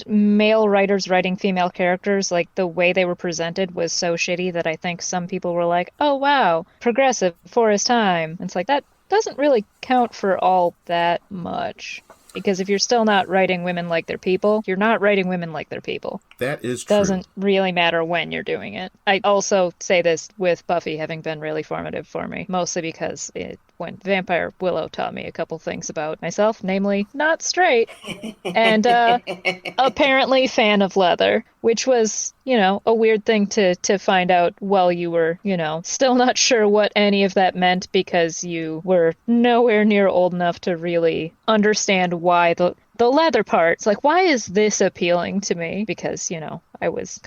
male writers writing female characters, like the way they were presented was so shitty that I think some people were like, oh wow, progressive for his time. And it's like, that doesn't really count for all that much. Because if you're still not writing women like they're people, you're not writing women like they're people. That is true. Doesn't really matter when you're doing it. I also say this with Buffy having been really formative for me, mostly because when Vampire Willow taught me a couple things about myself, namely not straight, and apparently fan of leather, which was, a weird thing to find out while you were, still not sure what any of that meant, because you were nowhere near old enough to really understand why the leather parts, like, why is this appealing to me? Because, I was,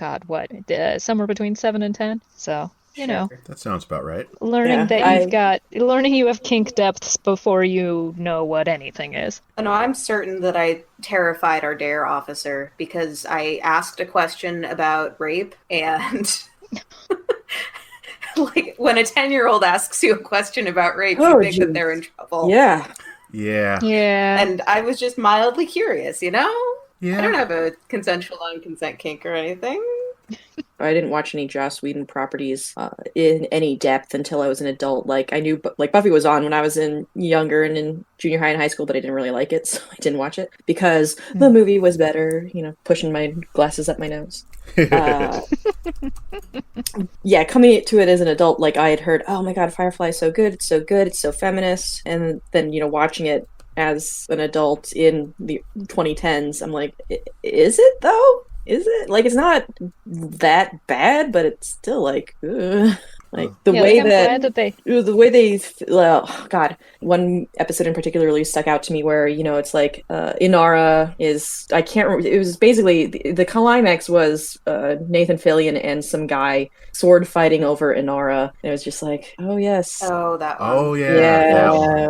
somewhere between 7 and 10, so... That sounds about right. Learning learning you have kink depths before you know what anything is. No, I'm certain that I terrified our DARE officer because I asked a question about rape, and like when a 10-year-old asks you a question about rape, you think that they're in trouble. Yeah. Yeah. Yeah. And I was just mildly curious, Yeah. I don't have a consensual non-consent kink or anything. I didn't watch any Joss Whedon properties in any depth until I was an adult. Like I knew, like Buffy was on when I was younger and in junior high and high school, but I didn't really like it, so I didn't watch it because the movie was better. Pushing my glasses up my nose. Yeah, coming to it as an adult, like I had heard, oh my god, Firefly is so good, it's so feminist, and then watching it as an adult in the 2010s, I'm like, is it though? Is it? Like, it's not that bad, but it's still like, ugh. Like the way oh god, one episode in particular really stuck out to me where it's like Inara is, I can't remember, it was basically the climax was Nathan Fillion and some guy sword fighting over Inara, and it was just like, oh yes, oh that one. Oh yeah.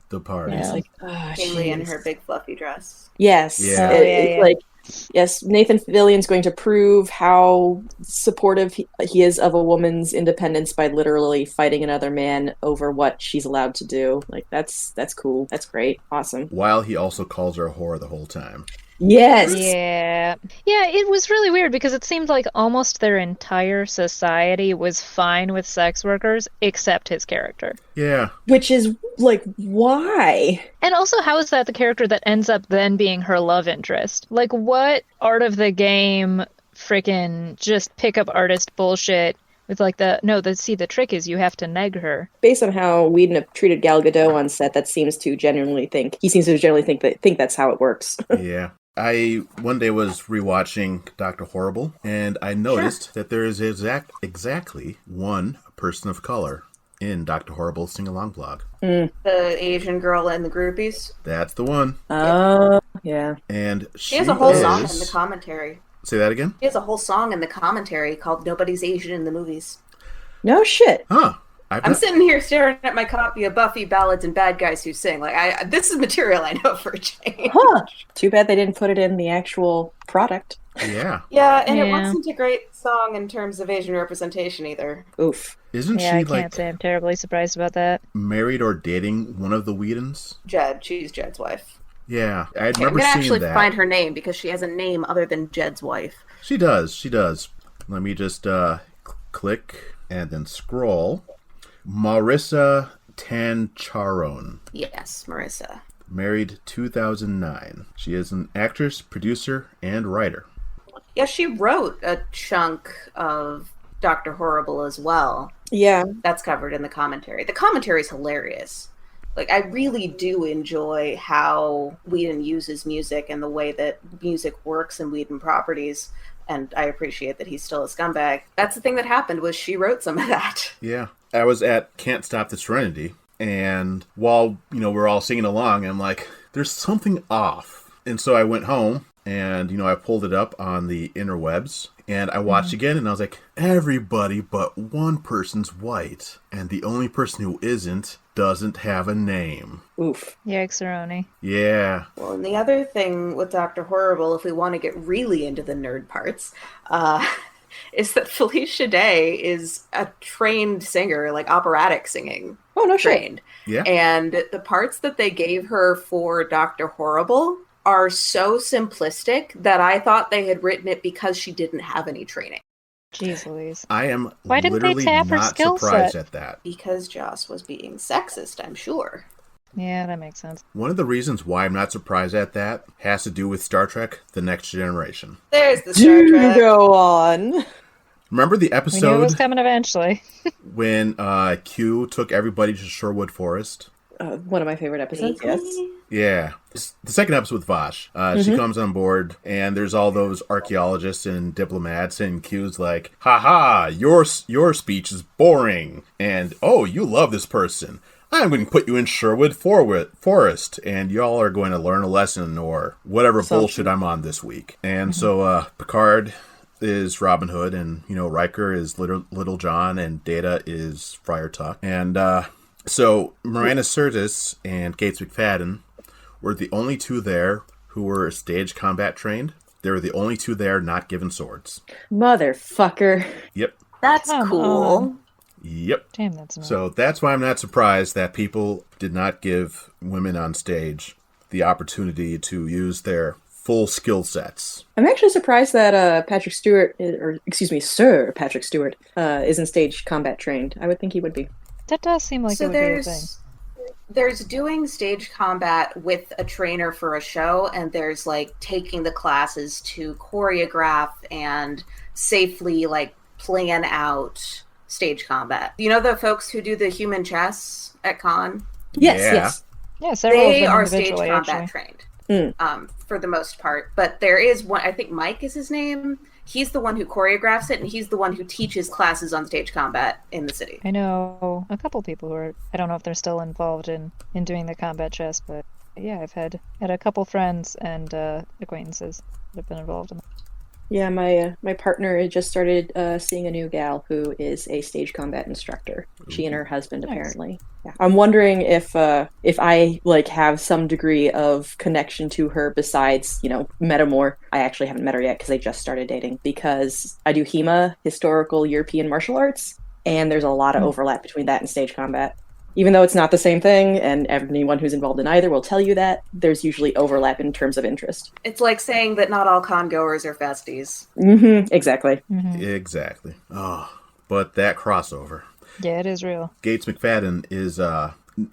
The party. Yeah, like Kaylee in her big fluffy dress. Yes. Yeah. It's like, yes, Nathan Fillion's going to prove how supportive he is of a woman's independence by literally fighting another man over what she's allowed to do. Like, that's cool. That's great. Awesome. While he also calls her a whore the whole time. Yes. Yeah, it was really weird because it seemed like almost their entire society was fine with sex workers except his character. Yeah. Which is like, why? And also, how is that the character that ends up then being her love interest? Like, what art of the game freaking just pickup artist bullshit with like the trick is you have to neg her. Based on how Whedon treated Gal Gadot on set, he seems to generally think that's how it works. Yeah. I one day was rewatching Dr. Horrible, and I noticed that there is exactly one person of color in Dr. Horrible's sing-along blog. The Asian girl in the groupies. That's the one. Oh, yeah. And she has a whole song in the commentary. Say that again? She has a whole song in the commentary called Nobody's Asian in the Movies. No shit. Huh. I'm sitting here staring at my copy of Buffy Ballads and Bad Guys Who Sing. Like, this is material I know for a change. Huh. Too bad they didn't put it in the actual product. Yeah. Yeah, and it wasn't a great song in terms of Asian representation either. Oof. Isn't she, I can't say I'm terribly surprised about that. Married or dating one of the Whedons? Jed. She's Jed's wife. Yeah, I remember seeing that. I'm going to actually find her name because she has a name other than Jed's wife. She does. Let me just click and then scroll. Marissa Tancharoen. Yes, Marissa. Married 2009. She is an actress, producer, and writer. Yeah, she wrote a chunk of Dr. Horrible as well. Yeah. That's covered in the commentary. The commentary is hilarious. Like, I really do enjoy how Whedon uses music and the way that music works in Whedon properties. And I appreciate that he's still a scumbag. That's the thing that happened, was she wrote some of that. Yeah. I was at Can't Stop the Serenity, and while, we're all singing along, I'm like, there's something off. And so I went home, and, I pulled it up on the interwebs, and I watched again, and I was like, everybody but one person's white, and the only person who isn't doesn't have a name. Oof. Yikes-a-roni. Yeah. Well, and the other thing with Dr. Horrible, if we want to get really into the nerd parts, is that Felicia Day is a trained singer, like operatic singing. Oh, no trained. shit. Yeah. And the parts that they gave her for Dr. Horrible are so simplistic that I thought they had written it because she didn't have any training. Jeez Louise. I am Why didn't literally they tap her not skill surprised set? at that. Because Joss was being sexist, I'm sure. Yeah, that makes sense. One of the reasons why I'm not surprised at that has to do with Star Trek: The Next Generation. There's the Star Trek. Go on. Remember the We knew it episode was coming eventually. when Q took everybody to Sherwood Forest? One of my favorite episodes, yes. Yeah. The second episode with Vash. She comes on board, and there's all those archaeologists and diplomats, and Q's like, ha, your speech is boring. And, oh, you love this person. I'm going to put you in Sherwood Forest, and y'all are going to learn a lesson or whatever bullshit I'm on this week. And so Picard is Robin Hood, and, Riker is Little John, and Data is Friar Tuck. And so Miranda Sirtis and Gates McFadden were the only two there who were stage combat trained. They were the only two there not given swords. Motherfucker. Yep. That's cool. Yep. Damn, that's annoying. So that's why I'm not surprised that people did not give women on stage the opportunity to use their full skill sets. I'm actually surprised that Patrick Stewart, Sir Patrick Stewart, isn't stage combat trained. I would think he would be. That does seem like it would be a thing. There's doing stage combat with a trainer for a show, and there's like taking the classes to choreograph and safely like plan out stage combat. You know the folks who do the human chess at con? Yes. Yeah, several They of them are stage individually, combat actually. trained for the most part. But there is one, I think Mike is his name. He's the one who choreographs it, and he's the one who teaches classes on stage combat in the city. I know a couple people who are, I don't know if they're still involved in doing the combat chess, but yeah, I've had a couple friends and acquaintances that have been involved in that. Yeah, my partner just started seeing a new gal who is a stage combat instructor. She and her husband, Nice. apparently. Yeah. I'm wondering if I like have some degree of connection to her besides, met her more. I actually haven't met her yet because I just started dating, because I do HEMA, historical European martial arts, and there's a lot of overlap between that and stage combat. Even though it's not the same thing, and anyone who's involved in either will tell you that, there's usually overlap in terms of interest. It's like saying that not all con goers are festies. Mm-hmm, exactly. Mm-hmm. Exactly. Oh, but that crossover. Yeah, it is real. Gates Mcfadden is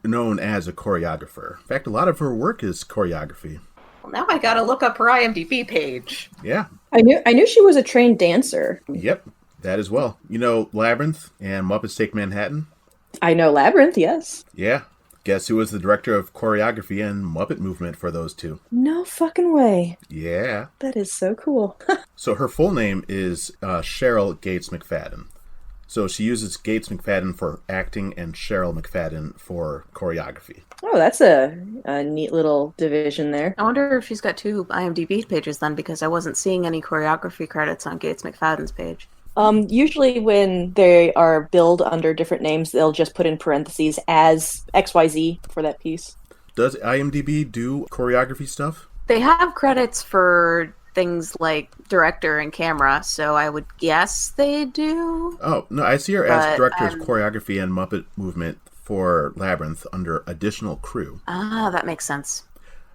known as a choreographer. In fact, a lot of her work is choreography. Well, now I gotta look up her IMDb page. Yeah. I knew she was a trained dancer. Yep. That as well. You know Labyrinth and Muppets Take Manhattan? I know Labyrinth, yes. Yeah. Guess who was the director of choreography and Muppet movement for those two? No fucking way. Yeah. That is so cool. So her full name is Cheryl Gates Mcfadden. So she uses Gates Mcfadden for acting and Cheryl McFadden for choreography. Oh, that's a neat little division there. I wonder if she's got two IMDb pages then, because I wasn't seeing any choreography credits on Gates McFadden's page. Usually when they are billed under different names, they'll just put in parentheses as XYZ for that piece. Does IMDb do choreography stuff? They have credits for things like director and camera, so I would guess they do. Oh, no, I see her as director of I'm- choreography and Muppet movement for Labyrinth under additional crew. Ah, that makes sense.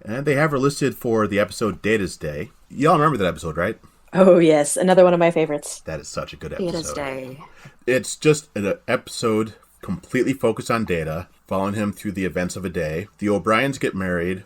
And they have her listed for the episode Data's Day. Y'all remember that episode, right? Oh, yes. Another one of my favorites. That is such a good episode. Data's Day. It's just an episode completely focused on Data, following him through the events of a day. The O'Briens get married.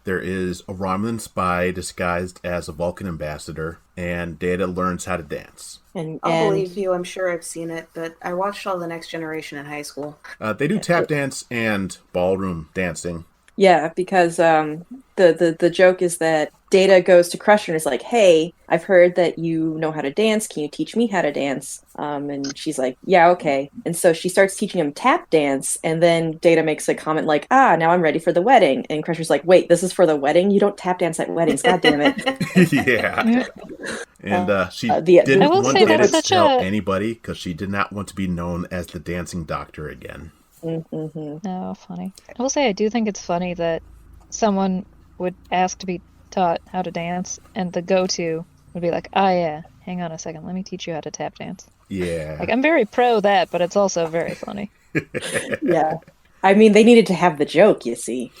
There is a Romulan spy disguised as a Vulcan ambassador, and Data learns how to dance. I'll believe you. I'm sure I've seen it, but I watched all the Next Generation in high school. They do tap dance and ballroom dancing. Yeah, because the joke is that Data goes to Crusher and is like, "Hey, I've heard that you know how to dance. Can you teach me how to dance?" And she's like, "Yeah, okay." And so she starts teaching him tap dance, and then Data makes a comment like, "Now I'm ready for the wedding." And Crusher's like, "Wait, this is for the wedding? You don't tap dance at weddings, god damn it." Yeah. And she I didn't will want say Data that's to such tell a- anybody because she did not want to be known as the dancing doctor again. Mm-hmm. No, funny. I will say I do think it's funny that someone would ask to be taught how to dance, and the go-to would be like, yeah, hang on a second, let me teach you how to tap dance. Yeah. Like, I'm very pro that, but it's also very funny. Yeah. I mean, they needed to have the joke, you see.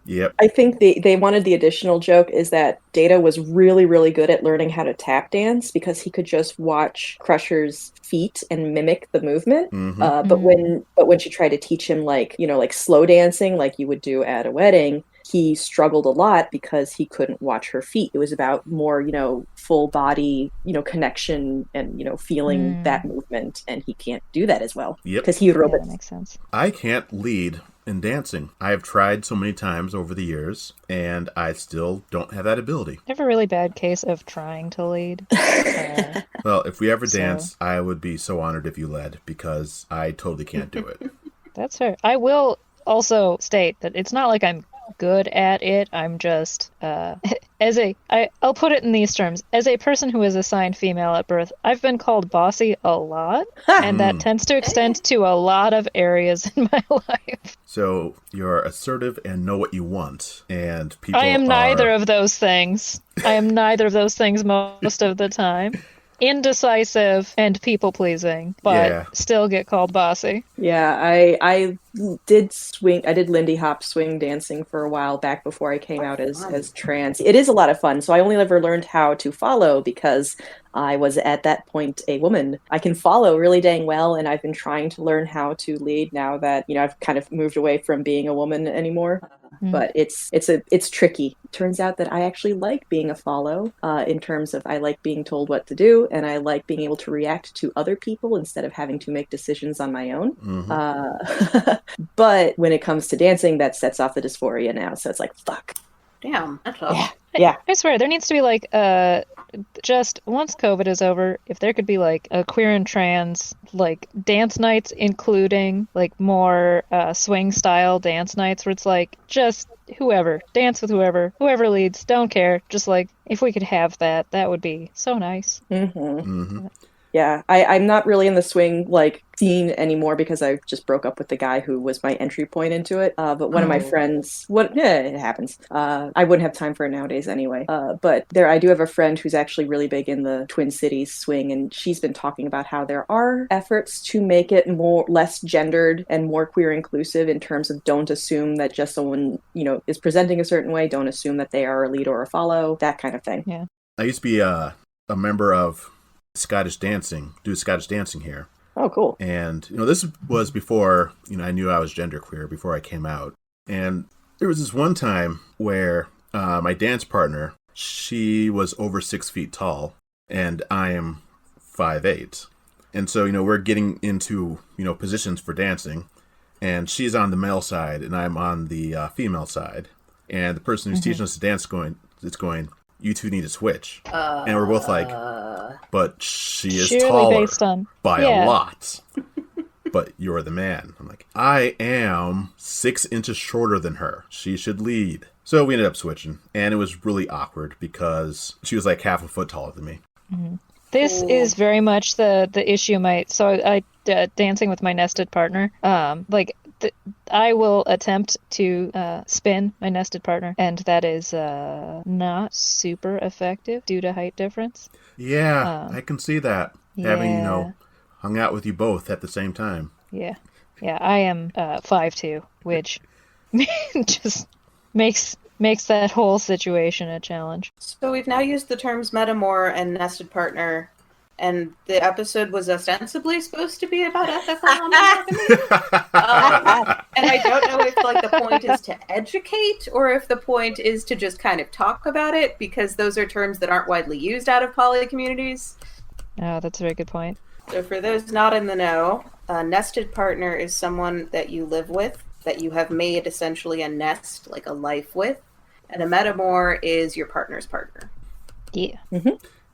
Yep. I think they wanted the additional joke is that Data was really, really good at learning how to tap dance because he could just watch Crusher's feet and mimic the movement. Mhm. But when she tried to teach him like slow dancing like you would do at a wedding, he struggled a lot because he couldn't watch her feet. It was about more, full body, connection and, feeling that movement. And he can't do that as well. Yep. Because he Yeah, robot. that makes sense. I can't lead in dancing. I have tried so many times over the years, and I still don't have that ability. I have a really bad case of trying to lead. Well, if we ever So- dance, I would be so honored if you led, because I totally can't do it. That's fair. I will also state that it's not like I'm good at it. I'm just I'll put it in these terms. As a person who is assigned female at birth, I've been called bossy a lot, and that tends to extend to a lot of areas in my life. So you're assertive and know what you want, and people I am neither are... of those things. I am neither of those things most of the time. indecisive and people-pleasing, but Yeah. still get called bossy. Yeah, I did swing. I did Lindy Hop swing dancing for a while back before I came out as trans. It is a lot of fun. So I only ever learned how to follow because I was at that point a woman. I can follow really dang well, and I've been trying to learn how to lead now that I've kind of moved away from being a woman anymore. But it's tricky. Turns out that I actually like being a follow in terms of I like being told what to do, and I like being able to react to other people instead of having to make decisions on my own. But when it comes to dancing, that sets off the dysphoria now. So it's like, fuck. Damn, that's tough. Yeah. I swear, there needs to be like just once COVID is over, if there could be like a queer and trans like dance nights, including like more swing style dance nights where it's like just whoever, dance with whoever leads, don't care. Just like if we could have that, that would be so nice. Yeah, I'm not really in the swing like scene anymore because I just broke up with the guy who was my entry point into it. But one of my friends, it happens. I wouldn't have time for it nowadays anyway. But I do have a friend who's actually really big in the Twin Cities swing, and she's been talking about how there are efforts to make it less gendered and more queer inclusive in terms of don't assume that just someone is presenting a certain way. Don't assume that they are a lead or a follow. That kind of thing. Yeah. I used to be a member of Scottish dancing here. Oh, cool. And, this was before, I knew I was genderqueer, before I came out. And there was this one time where my dance partner, she was over 6 feet tall, and I am 5'8". And so, we're getting into, positions for dancing, and she's on the male side, and I'm on the female side. And the person who's teaching us to dance is going, you two need to switch. And we're both like, but she is taller by a lot. But you're the man. I'm like, I am 6 inches shorter than her. She should lead. So we ended up switching. And it was really awkward because she was like half a foot taller than me. This is very much the issue. I dancing with my nested partner. I will attempt to spin my nested partner, and that is not super effective due to height difference. Yeah, I can see that. Having, hung out with you both at the same time. Yeah, I am 5'2", which just makes that whole situation a challenge. So we've now used the terms metamor and nested partner, and the episode was ostensibly supposed to be about ethical monogamy. And I don't know if the point is to educate or if the point is to just kind of talk about it, because those are terms that aren't widely used out of poly communities. Oh, that's a very good point. So for those not in the know, a nested partner is someone that you live with, that you have made essentially a nest, like a life with. And a metamor is your partner's partner. Yeah.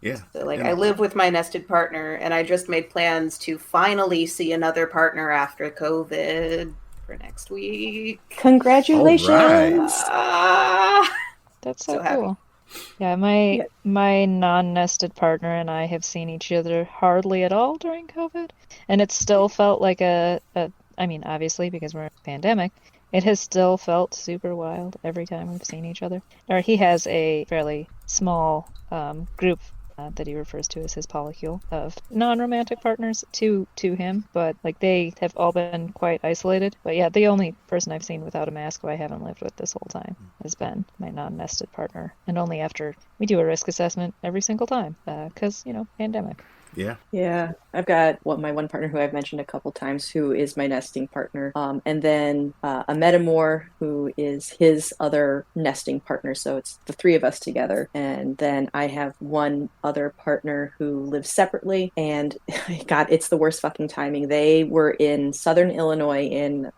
Yeah. So I live with my nested partner, and I just made plans to finally see another partner after COVID for next week. Congratulations! That's so cool. Yeah, my non-nested partner and I have seen each other hardly at all during COVID, and it still felt like obviously because we're in a pandemic, it has still felt super wild every time we've seen each other. Or he has a fairly small group that he refers to as his polycule of non-romantic partners to him, but they have all been quite isolated. But yeah, the only person I've seen without a mask who I haven't lived with this whole time has been my non-nested partner, and only after we do a risk assessment every single time because pandemic. Yeah. I've got my one partner who I've mentioned a couple times who is my nesting partner. And then a metamor who is his other nesting partner. So it's the three of us together. And then I have one other partner who lives separately. And God, it's the worst fucking timing. They were in Southern Illinois in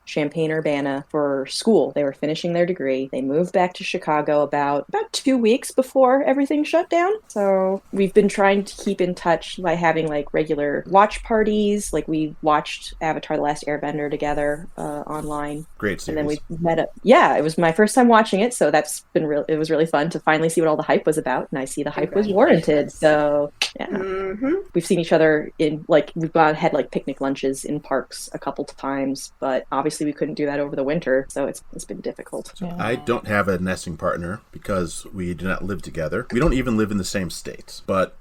Champaign-Urbana for school. They were finishing their degree. They moved back to Chicago about 2 weeks before everything shut down. So we've been trying to keep in touch by having regular watch parties. We watched Avatar: The Last Airbender together online. Great series. And then we met up. Yeah, it was my first time watching it, so that's been it was really fun to finally see what all the hype was about, and I see the hype was warranted. So yeah. We've seen each other in we've had picnic lunches in parks a couple times, but obviously we couldn't do that over the winter, so it's been difficult. So I don't have a nesting partner because we do not live together. We don't even live in the same state, but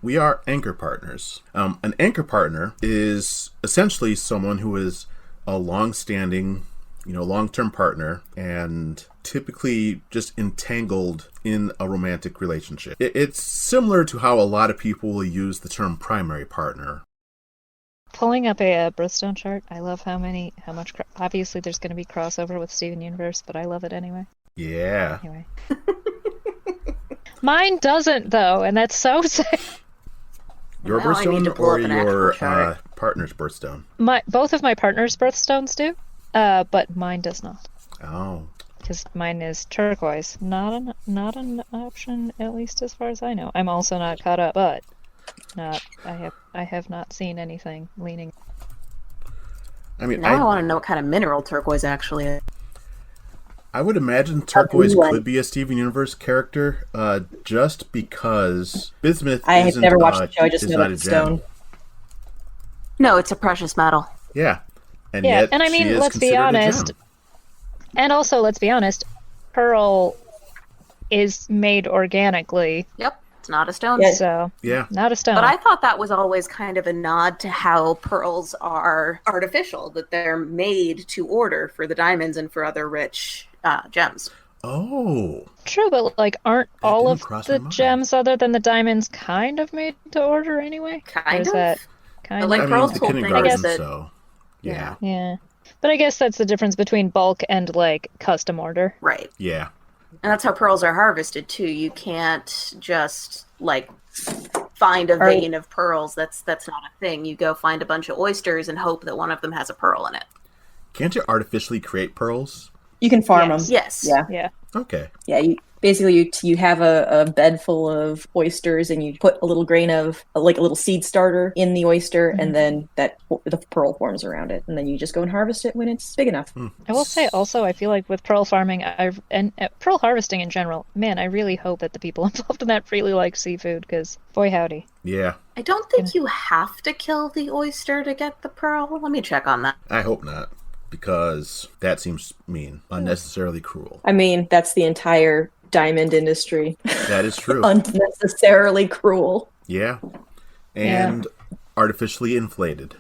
we are anchor partners. An anchor partner is essentially someone who is a long-standing, long-term partner and typically just entangled in a romantic relationship. It's similar to how a lot of people will use the term primary partner. Pulling up a birthstone chart, I love how much, obviously there's going to be crossover with Steven Universe, but I love it anyway. Yeah. Anyway. Mine doesn't, though, and that's so sad. Your birthstone or your partner's birthstone? Both of my partner's birthstones do, but mine does not. Oh. Because mine is turquoise. Not an option, at least as far as I know. I'm also not caught up, but I have not seen anything leaning. I want to know what kind of mineral turquoise actually is. I would imagine turquoise could be a Steven Universe character, just because bismuth I have never watched the show, I just know not it's a gem. stone. No, it's a precious metal. Yeah. And yeah, yet and I mean, she is let's be honest. And also, let's be honest, pearl is made organically. Yep, it's not a stone. Yeah. So, Yeah. not a stone. But I thought that was always kind of a nod to how pearls are artificial, that they're made to order for the diamonds and for other rich gems. Oh. True, but aren't That all didn't of cross the my mind. gems other than the diamonds kind of made to order anyway? Or Kind is of. that kind But of? Pearl's the whole thing kindergarten, is that so yeah. Yeah. But I guess that's the difference between bulk and custom order. right. Yeah. And that's how pearls are harvested too. You can't just find a vein of pearls. That's not a thing. You go find a bunch of oysters and hope that one of them has a pearl in it. Can't you artificially create pearls? You can farm them. Yes. Yeah. Yeah. Okay. Yeah, you have a bed full of oysters, and you put a little grain of a little seed starter in the oyster, and then the pearl forms around it, and then you just go and harvest it when it's big enough. I will say also, I feel like with pearl farming, and pearl harvesting in general, man, I really hope that the people involved in that really like seafood, because boy howdy. Yeah. I don't think you have to kill the oyster to get the pearl. Let me check on that. I hope not, because that seems mean, unnecessarily cruel. I mean, that's the entire diamond industry. That is true. Unnecessarily cruel. Yeah. And artificially inflated.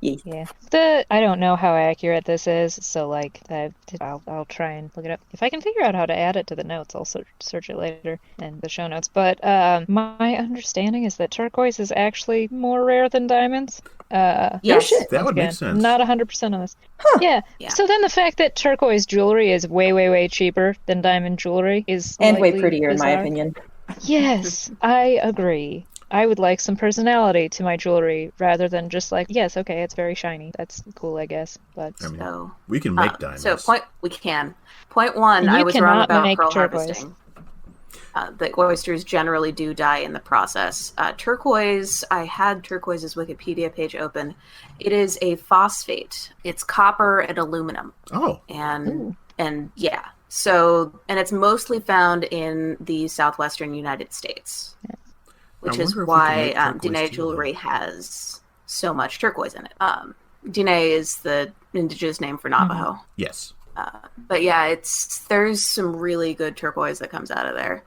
Yeah. I don't know how accurate this is, so I'll try and look it up. If I can figure out how to add it to the notes, I'll search it later in the show notes. But my understanding is that turquoise is actually more rare than diamonds. Yes. That would make sense. Not 100% on this. Huh. Yeah. Yeah. So then the fact that turquoise jewelry is way, way, way cheaper than diamond jewelry is And way slightly prettier, in my bizarre. opinion. Yes, I agree. I would like some personality to my jewelry rather than just yes, okay, it's very shiny. That's cool, I guess. But I mean, So, we can make diamonds. we can. Point one, You I was wrong cannot about make pearl turquoise. harvesting. The oysters generally do die in the process. Turquoise, I had Turquoise's Wikipedia page open. It is a phosphate. It's copper and aluminum. Oh. And yeah. So, and it's mostly found in the southwestern United States, which is why Dene jewelry has so much turquoise in it. Dene is the indigenous name for Navajo. Yes. But yeah, there's some really good turquoise that comes out of there.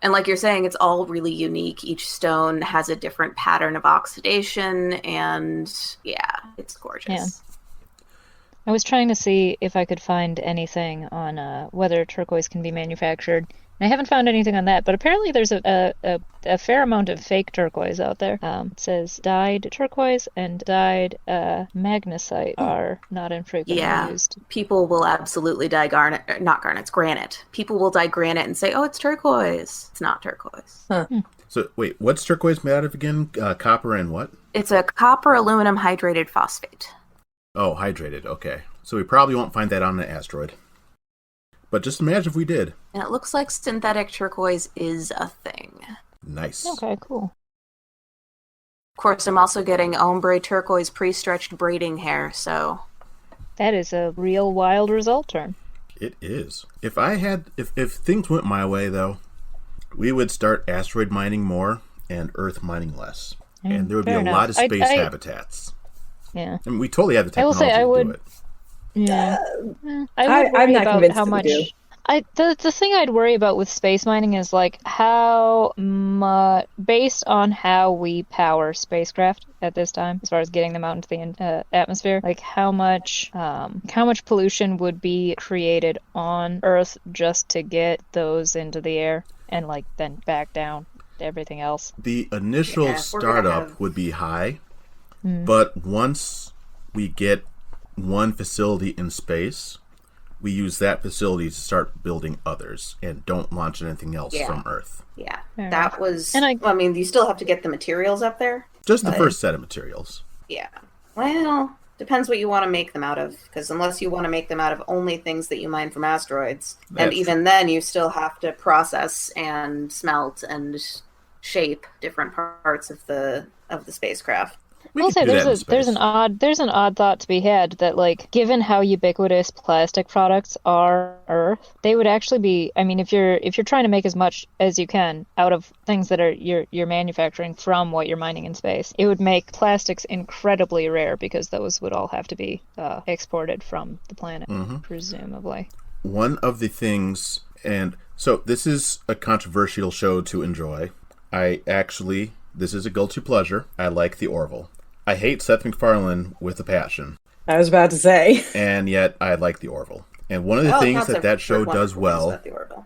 And like you're saying, it's all really unique. Each stone has a different pattern of oxidation, and yeah, it's gorgeous. Yeah. I was trying to see if I could find anything on whether turquoise can be manufactured. And I haven't found anything on that, but apparently there's a fair amount of fake turquoise out there. It says dyed turquoise and dyed magnesite are not infrequently used. People will absolutely dye granite. People will dye granite and say, oh, it's turquoise. It's not turquoise. Huh. So, wait, what's turquoise made out of again? Copper and what? It's a copper aluminum hydrated phosphate. Oh, hydrated. Okay. So we probably won't find that on an asteroid. But just imagine if we did. And it looks like synthetic turquoise is a thing. Nice. Okay, cool. Of course, I'm also getting ombre turquoise pre-stretched braiding hair, so... That is a real wild result term. It is. If things went my way, though, we would start asteroid mining more and Earth mining less. And there would be fair a enough. lot of space habitats. Yeah. I mean, we totally have the I will technology say I to would- do it. Yeah. I would I'm worry not about convinced how that we much... do. The thing I'd worry about with space mining is like how much, based on how we power spacecraft at this time, as far as getting them out into the atmosphere, like how much pollution would be created on Earth just to get those into the air and like then back down to everything else. The initial startup would be high, but once we get one facility in space, we use that facility to start building others and don't launch anything else from Earth. Yeah, Fair that enough. was... And I mean, you still have to get the materials up there. Just the first set of materials. Yeah. Well, depends what you want to make them out of, because unless you want to make them out of only things that you mine from asteroids, and even then you still have to process and smelt and shape different parts of the spacecraft. I'll say there's an odd thought to be had that, like, given how ubiquitous plastic products are on Earth, they would actually be, I mean, if you're trying to make as much as you can out of things that are you're manufacturing from what you're mining in space, it would make plastics incredibly rare because those would all have to be exported from the planet, presumably. One of the things, and so this is a controversial show to enjoy. This is a guilty pleasure. I like the Orville. I hate Seth MacFarlane with a passion. I was about to say. And yet I like the Orville. And one of the things that show does well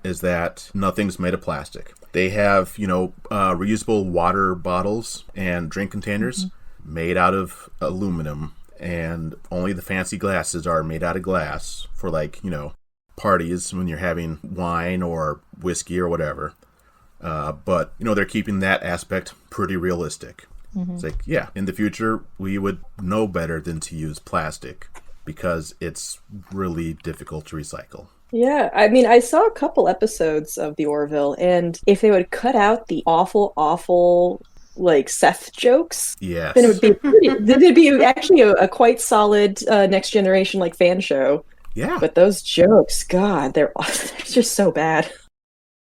is that nothing's made of plastic. They have, reusable water bottles and drink containers made out of aluminum. And only the fancy glasses are made out of glass for, parties when you're having wine or whiskey or whatever. But, they're keeping that aspect pretty realistic. It's like, yeah, in the future, we would know better than to use plastic because it's really difficult to recycle. Yeah, I mean, I saw a couple episodes of The Orville, and if they would cut out the awful, Seth jokes, yes, then it'd be actually a quite solid Next Generation, fan show. Yeah. But those jokes, God, they're just so bad.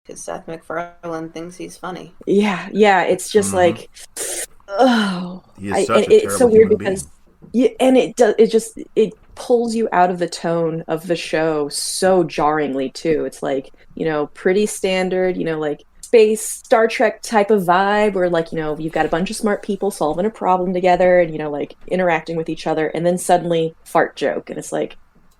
Because Seth MacFarlane thinks he's funny. Yeah, it's just it's so weird because it pulls you out of the tone of the show so jarringly too. It's pretty standard, space Star Trek type of vibe where you've got a bunch of smart people solving a problem together and interacting with each other, and then suddenly fart joke, and it's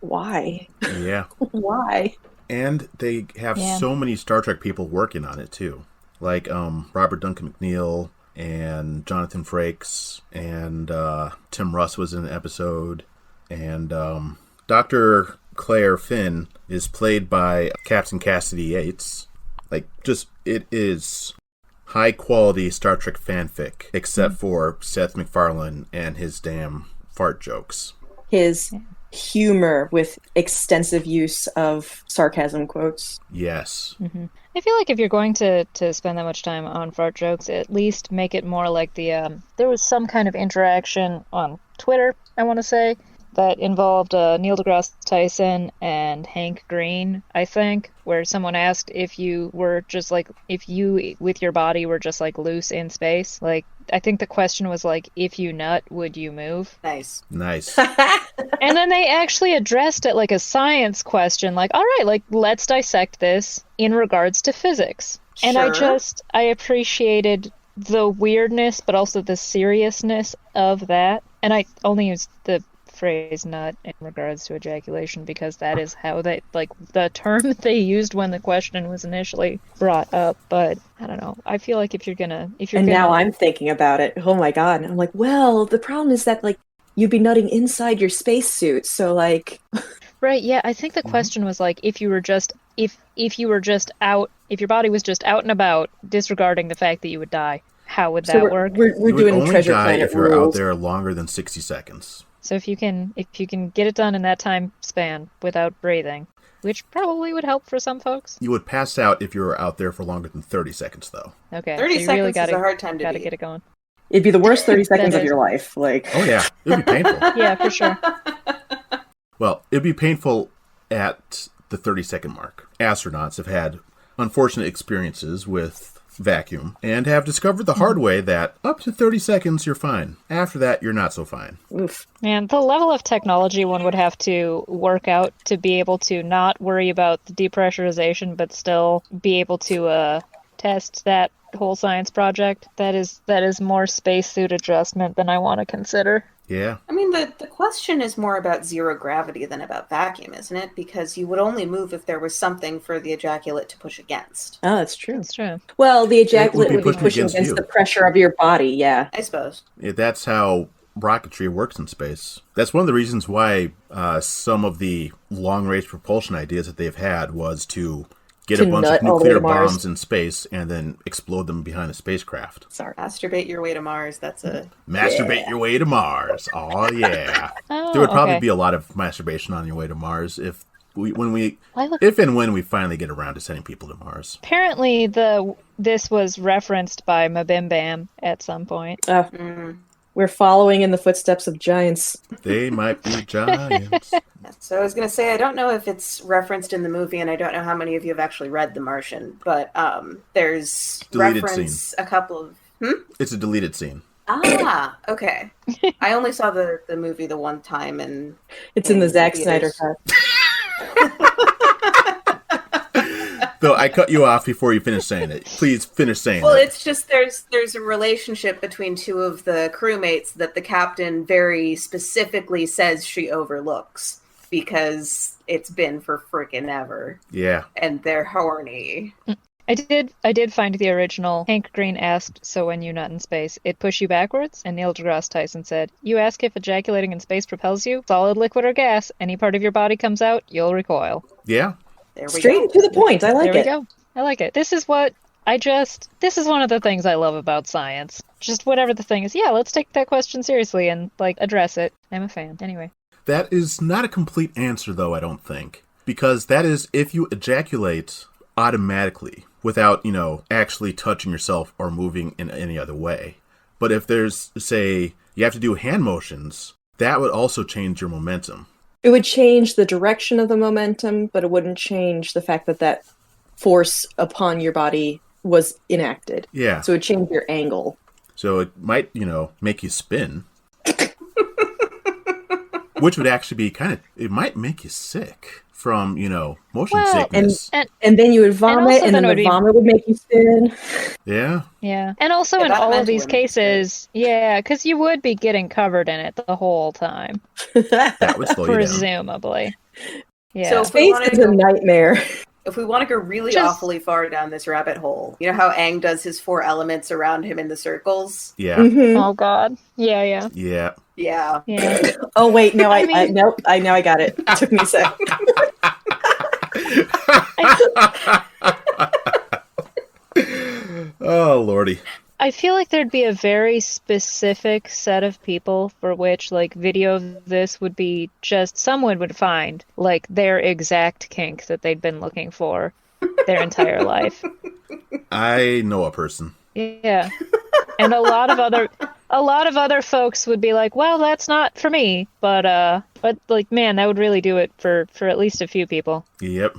why? Yeah. Why? And they have so many Star Trek people working on it, too. Like Robert Duncan McNeil and Jonathan Frakes and Tim Russ was in an episode. And Dr. Claire Finn is played by Captain Cassidy Yates. It is high-quality Star Trek fanfic, except for Seth MacFarlane and his damn fart jokes. His humor with extensive use of sarcasm quotes. Yes. I feel like if you're going to spend that much time on fart jokes, at least make it more like there was some kind of interaction on Twitter, I want to say, that involved Neil deGrasse Tyson and Hank Green, I think, where someone asked if you were just if you with your body were just loose in space. I think the question was if you nut, would you move? Nice. And then they actually addressed it like a science question, all right, let's dissect this in regards to physics. Sure. And I appreciated the weirdness, but also the seriousness of that. And I only used the phrase nut in regards to ejaculation because that is how they the term they used when the question was initially brought up. But I don't know, I feel like if you're gonna now I'm thinking about it, oh my god, and I'm well, the problem is that you'd be nutting inside your spacesuit, so right, yeah, I think the question was if you were just if you were just out, if your body was just out and about, disregarding the fact that you would die, how would that work? We're doing Treasure Planet if you're rules. out there longer than 60 seconds. So if you can get it done in that time span without breathing, which probably would help for some folks. You would pass out if you were out there for longer than 30 seconds, though. Okay. 30 so you seconds really is a hard time to beat. get it going. It'd be the worst 30 seconds of your life. Oh yeah, it'd be painful. Yeah, for sure. Well, it'd be painful at the 30-second mark. Astronauts have had unfortunate experiences with vacuum and have discovered the hard way that up to 30 seconds you're fine. After that, you're not so fine. Oof. And the level of technology one would have to work out to be able to not worry about the depressurization, but still be able to test that whole science project. That is more spacesuit adjustment than I want to consider. Yeah. I mean, the question is more about zero gravity than about vacuum, isn't it? Because you would only move if there was something for the ejaculate to push against. Oh, that's true. That's true. Well, the ejaculate would be pushing against against you. the pressure of your body, yeah. I suppose. Yeah, that's how rocketry works in space. That's one of the reasons why some of the long-range propulsion ideas that they've had was to get a bunch of nuclear bombs in space and then explode them behind a spacecraft. Sorry. Masturbate your way to Mars. That's a... Masturbate your way to Mars. Oh, yeah. There would probably be a lot of masturbation on your way to Mars if and when we finally get around to sending people to Mars. Apparently, this was referenced by Mabim Bam at some point. We're following in the footsteps of giants. They might be giants. So I was going to say, I don't know if it's referenced in the movie, and I don't know how many of you have actually read The Martian, but there's Deleted reference scene. a couple of... It's a deleted scene. Ah, okay. I only saw the movie the one time, and it's in the Zack Snyder cut. Though I cut you off before you finished saying it. Please finish saying it. Well, it's just there's a relationship between two of the crewmates that the captain very specifically says she overlooks because it's been for frickin' ever. Yeah. And they're horny. I did find the original. Hank Green asked, so when you nut in space, it push you backwards? And Neil deGrasse Tyson said, you ask if ejaculating in space propels you? Solid, liquid, or gas, any part of your body comes out, you'll recoil. Yeah. Straight to the point. I like it. There we go. I like it. This is one of the things I love about science. Just whatever the thing is. Yeah, let's take that question seriously and, address it. I'm a fan. Anyway. That is not a complete answer, though, I don't think. Because that is if you ejaculate automatically without, actually touching yourself or moving in any other way. But if there's, say, you have to do hand motions, that would also change your momentum. It would change the direction of the momentum, but it wouldn't change the fact that force upon your body was enacted. Yeah. So it would change your angle. So it might, make you spin. Which would actually be it might make you sick from, motion sickness. And then you would vomit, and then the vomit would make you spin. Yeah. Yeah. And also in all of these cases, because you would be getting covered in it the whole time. That would slow you down. Presumably. Yeah. So Space is a nightmare. If we want to go really awfully far down this rabbit hole, you know how Aang does his 4 elements around him in the circles? Yeah. Mm-hmm. Oh, God. Yeah. Yeah. Yeah. Oh, wait, no, nope, I know I got it. It took me a sec. Oh, Lordy. I feel like there'd be a very specific set of people for which, video of this would be just someone would find, their exact kink that they'd been looking for their entire life. I know a person. Yeah. And a lot of other folks would be like, well, that's not for me. But man, that would really do it for at least a few people. Yep.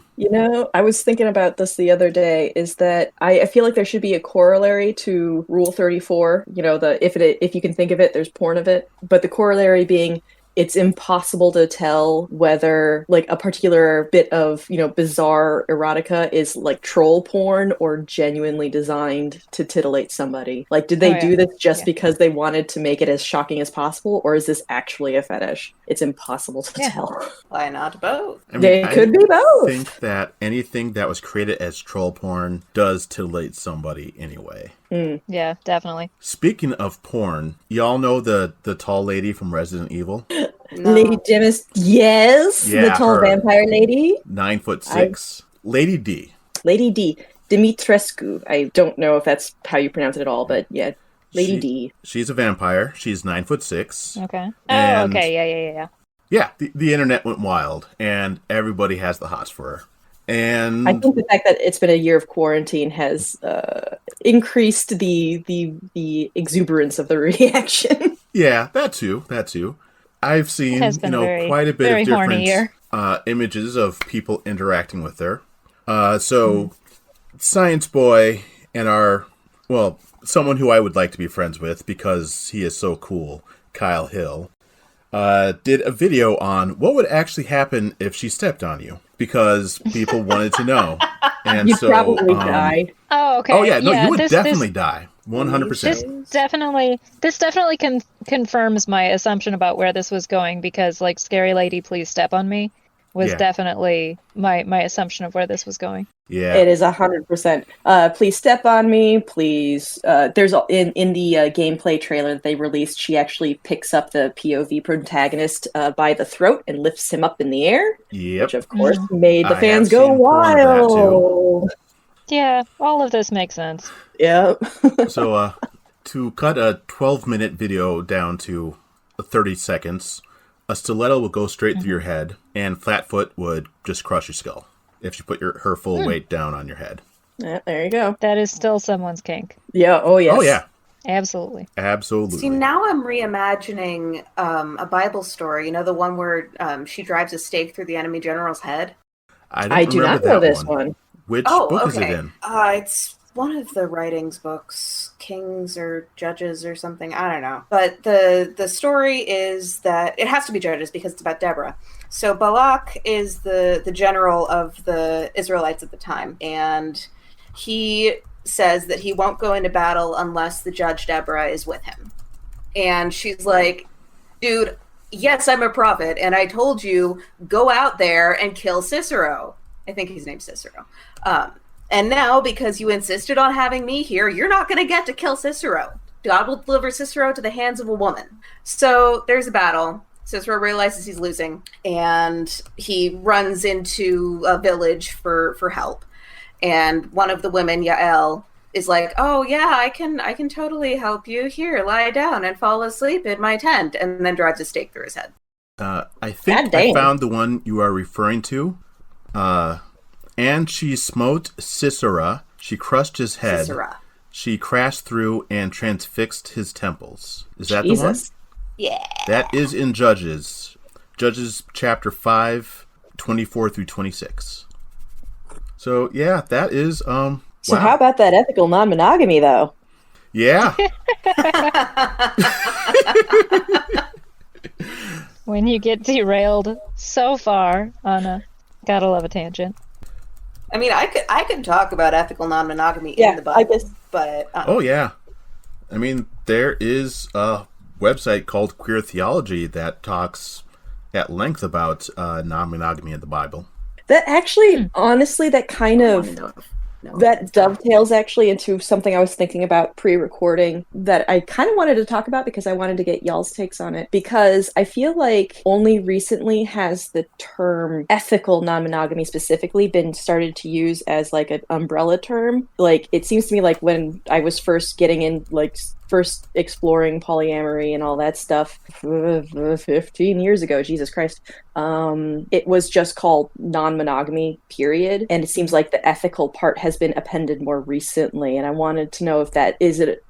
I was thinking about this the other day, is that I feel like there should be a corollary to Rule 34. If you can think of it, there's porn of it. But the corollary being, it's impossible to tell whether a particular bit of, bizarre erotica is troll porn or genuinely designed to titillate somebody. Did they do this just because they wanted to make it as shocking as possible, or is this actually a fetish? It's impossible to tell. Why not both? They could be both. I think that anything that was created as troll porn does titillate somebody anyway. Yeah, definitely. Speaking of porn, y'all know the tall lady from Resident Evil? No. Lady Dimas, yes, yeah, the tall vampire lady, 9'6", Lady D. Lady D, Dimitrescu. I don't know if that's how you pronounce it at all, but yeah, Lady D. She's a vampire. She's 9'6". Okay. And okay. Yeah. Yeah, the internet went wild, and everybody has the hots for her. And I think the fact that it's been a year of quarantine has increased the exuberance of the reaction. Yeah, that too. I've seen quite a bit of different images of people interacting with her. So Science Boy And someone who I would like to be friends with because he is so cool, Kyle Hill, did a video on what would actually happen if she stepped on you, because people wanted to know. And You'd probably die. Oh, okay. Oh, yeah. No, you would definitely die. 100%. This definitely confirms my assumption about where this was going, because, like, Scary Lady, Please Step on Me was definitely my assumption of where this was going. Yeah. It is 100%. Please step on me, please. There's in the gameplay trailer that they released, she actually picks up the POV protagonist by the throat and lifts him up in the air. Yep. Which, of course, made the fans go wild. Yeah, all of this makes sense. Yeah. So, to cut a 12-minute video down to 30 seconds, a stiletto will go straight through your head, and Flatfoot would just crush your skull if you put her full weight down on your head. Yeah, there you go. That is still someone's kink. Yeah, oh yes. Oh, yeah. Absolutely. Absolutely. See, now I'm reimagining a Bible story. You know, the one where she drives a stake through the enemy general's head? I do not know this one. Which book is it in? It's one of the writings books, Kings or Judges or something. I don't know. But the story is that it has to be Judges because it's about Deborah. So Balak is the general of the Israelites at the time, and he says that he won't go into battle unless the judge Deborah is with him. And she's like, dude, yes, I'm a prophet, and I told you, go out there and kill Cicero. I think his name's Cicero. And now, because you insisted on having me here, you're not going to get to kill Cicero. God will deliver Cicero to the hands of a woman. So there's a battle. Cicero realizes he's losing, and he runs into a village for help. And one of the women, Yael, is like, oh yeah, I can totally help you. Here, lie down and fall asleep in my tent, and then drives a stake through his head. I think I found the one you are referring to. And she smote Sisera. She crushed his head. Sisera. She crashed through and transfixed his temples. Is that the one? Yeah. That is in Judges. Judges chapter 5, 24 through 26. So, yeah, that is, So how about that ethical non-monogamy, though? Yeah. When you get derailed so far on a gotta love a tangent. I mean, I could talk about ethical non-monogamy in the Bible, but oh yeah, I mean there is a website called Queer Theology that talks at length about non-monogamy in the Bible. That actually, honestly, that kind of that dovetails actually into something I was thinking about pre-recording that I kind of wanted to talk about because I wanted to get y'all's takes on it, because I feel like only recently has the term ethical non-monogamy specifically been started to use as like an umbrella term. Like it seems to me like when I was first getting in, like first exploring polyamory and all that stuff 15 years ago, Jesus Christ, it was just called non-monogamy, period. And it seems like the ethical part has been appended more recently. And I wanted to know if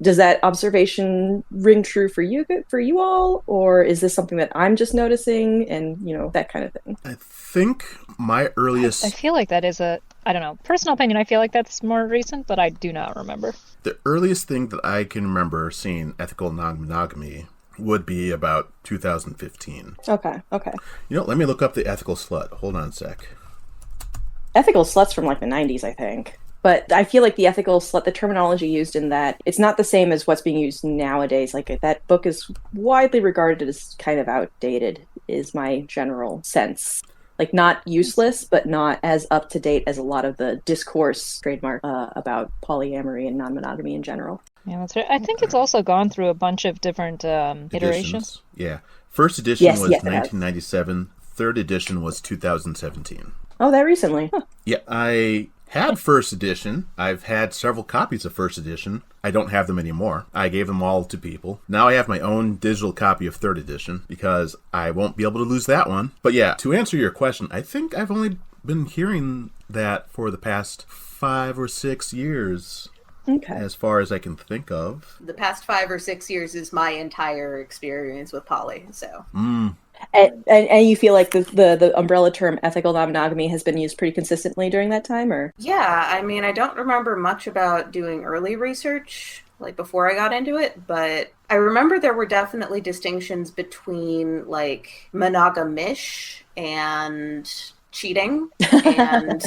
does that observation ring true for you all, or is this something that I'm just noticing, and that kind of thing? I think my earliest... I feel like that is I don't know, personal opinion, I feel like that's more recent, but I do not remember. The earliest thing that I can remember seeing ethical non-monogamy would be about 2015. Okay. Let me look up the ethical slut. Hold on a sec. Ethical slut's from like the 90s, I think. But I feel like the ethical slut, the terminology used in that, it's not the same as what's being used nowadays. Like that book is widely regarded as kind of outdated, is my general sense. Like not useless, but not as up to date as a lot of the discourse trademark about polyamory and non-monogamy in general. Yeah, that's right. I think it's also gone through a bunch of different iterations. Yeah. First edition was 1997. Third edition was 2017. Oh, that recently. Huh. Yeah, I had first edition. I've had several copies of first edition. I don't have them anymore. I gave them all to people. Now I have my own digital copy of third edition because I won't be able to lose that one. But yeah, to answer your question, I think I've only been hearing that for the past 5 or 6 years. Okay. As far as I can think of. The past 5 or 6 years is my entire experience with poly, so. And you feel like the umbrella term ethical non-monogamy has been used pretty consistently during that time, or? Yeah, I mean, I don't remember much about doing early research, like before I got into it, but I remember there were definitely distinctions between like monogamish and cheating and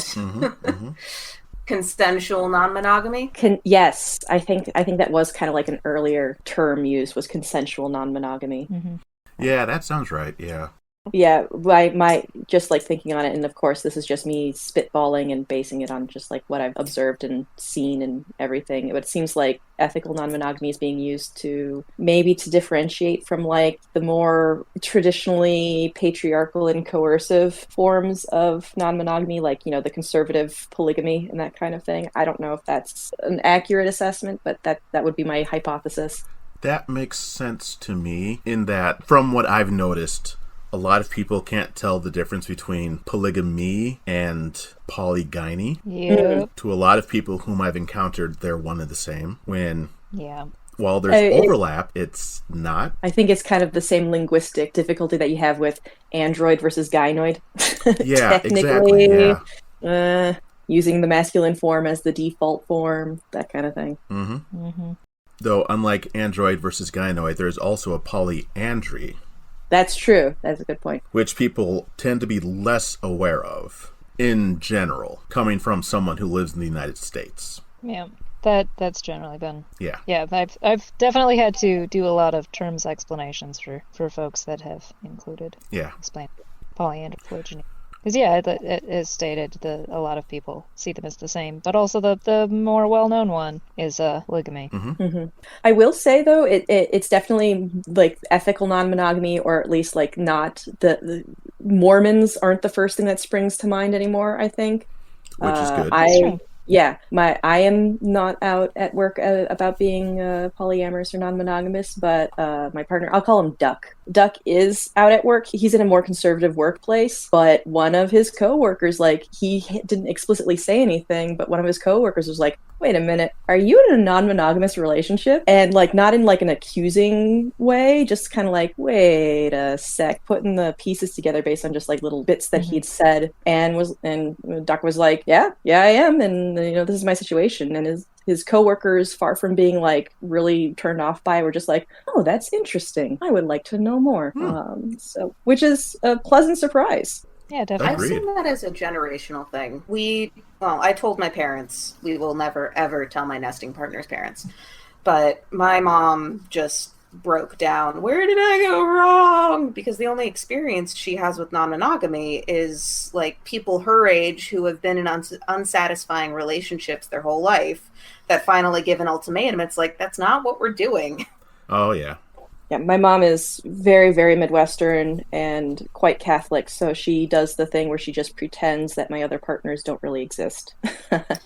consensual non-monogamy. Yes, I think that was kind of like an earlier term used, was consensual non-monogamy. Mm-hmm. Yeah, that sounds right. Yeah. Yeah, my just like thinking on it, and of course this is just me spitballing and basing it on just like what I've observed and seen and everything. But it seems like ethical non-monogamy is being used to maybe to differentiate from like the more traditionally patriarchal and coercive forms of non-monogamy, like, you know, the conservative polygamy and that kind of thing. I don't know if that's an accurate assessment, but that would be my hypothesis. That makes sense to me in that, from what I've noticed, a lot of people can't tell the difference between polygamy and polygyny. Yeah. To a lot of people whom I've encountered, they're one and the same. While there's overlap, it's not. I think it's kind of the same linguistic difficulty that you have with android versus gynoid. Yeah, Technically, exactly. Yeah. Using the masculine form as the default form, that kind of thing. Mm-hmm. Mm-hmm. Though, unlike android versus gynoid, there's also a polyandry. That's true. That's a good point. Which people tend to be less aware of, in general, coming from someone who lives in the United States. Yeah, that's generally been... Yeah. Yeah, I've definitely had to do a lot of terms explanations for folks that have included... Yeah. Explain polyandry, polygyny. Because, yeah, it is stated that a lot of people see them as the same, but also the more well-known one is polygamy. Mm-hmm. Mm-hmm. I will say, though, it's definitely, like, ethical non-monogamy, or at least, like, not... The Mormons aren't the first thing that springs to mind anymore, I think. Which is good. Yeah, I am not out at work about being polyamorous or non-monogamous, but my partner, I'll call him Duck. Duck is out at work. He's in a more conservative workplace, but one of his coworkers, like, he didn't explicitly say anything, but one of his coworkers was like, wait a minute, are you in a non-monogamous relationship? And, like, not in, like, an accusing way, just kind of like, wait a sec, putting the pieces together based on just, like, little bits that he'd said, and Duck was like, yeah, I am, and, you know, this is my situation. And his coworkers, far from being, like, really turned off by it, were just like, oh, that's interesting. I would like to know more. So, which is a pleasant surprise. Yeah, definitely. I've seen that as a generational thing. I told my parents, we will never, ever tell my nesting partner's parents. But my mom just broke down, where did I go wrong? Because the only experience she has with non-monogamy is, like, people her age who have been in unsatisfying relationships their whole life that finally give an ultimatum. It's like, that's not what we're doing. Oh, yeah. Yeah, my mom is very, very Midwestern and quite Catholic, so she does the thing where she just pretends that my other partners don't really exist.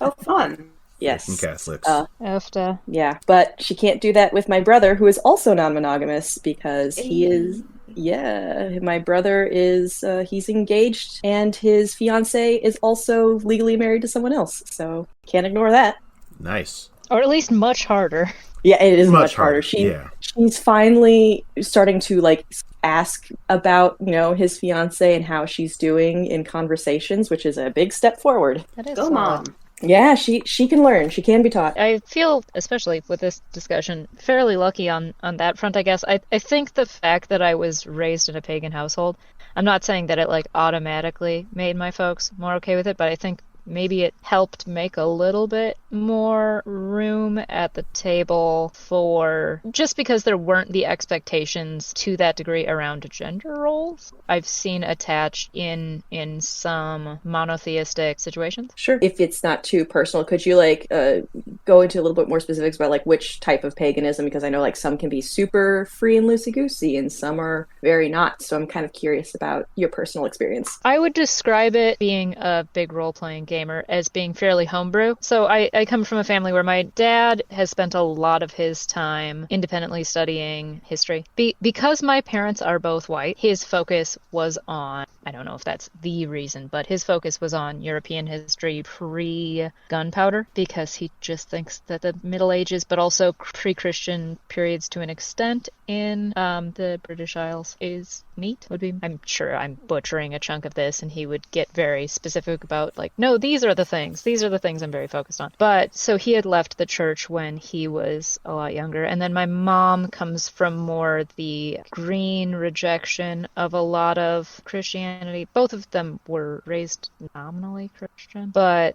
Oh, fun. Yes. And Catholics. After. Yeah, but she can't do that with my brother, who is also non-monogamous, because he is... Yeah, my brother is, he's engaged, and his fiancée is also legally married to someone else, so can't ignore that. Nice. Or at least much harder. Yeah, it is much harder. She's finally starting to, like, ask about, you know, his fiance and how she's doing in conversations, which is a big step forward. That is Go, Mom. Yeah, she can learn. She can be taught. I feel, especially with this discussion, fairly lucky on that front, I guess. I think the fact that I was raised in a pagan household, I'm not saying that it, like, automatically made my folks more okay with it, but I think maybe it helped make a little bit more room at the table for, just because there weren't the expectations to that degree around gender roles I've seen attached in some monotheistic situations. Sure. If it's not too personal, could you, like, go into a little bit more specifics about, like, which type of paganism? Because I know, like, some can be super free and loosey-goosey and some are very not. So I'm kind of curious about your personal experience. I would describe it, being a big role-playing gamer, as being fairly homebrew. So I come from a family where my dad has spent a lot of his time independently studying history. Because my parents are both white, his focus was on, I don't know if that's the reason, but his focus was on European history pre-gunpowder, because he just thinks that the Middle Ages, but also pre-Christian periods to an extent, in the British Isles is meat. I'm sure I'm butchering a chunk of this, and he would get very specific about, like, no, these are the things I'm very focused on. But so he had left the church when he was a lot younger, and then my mom comes from more the green rejection of a lot of Christianity. Both of them were raised nominally Christian, but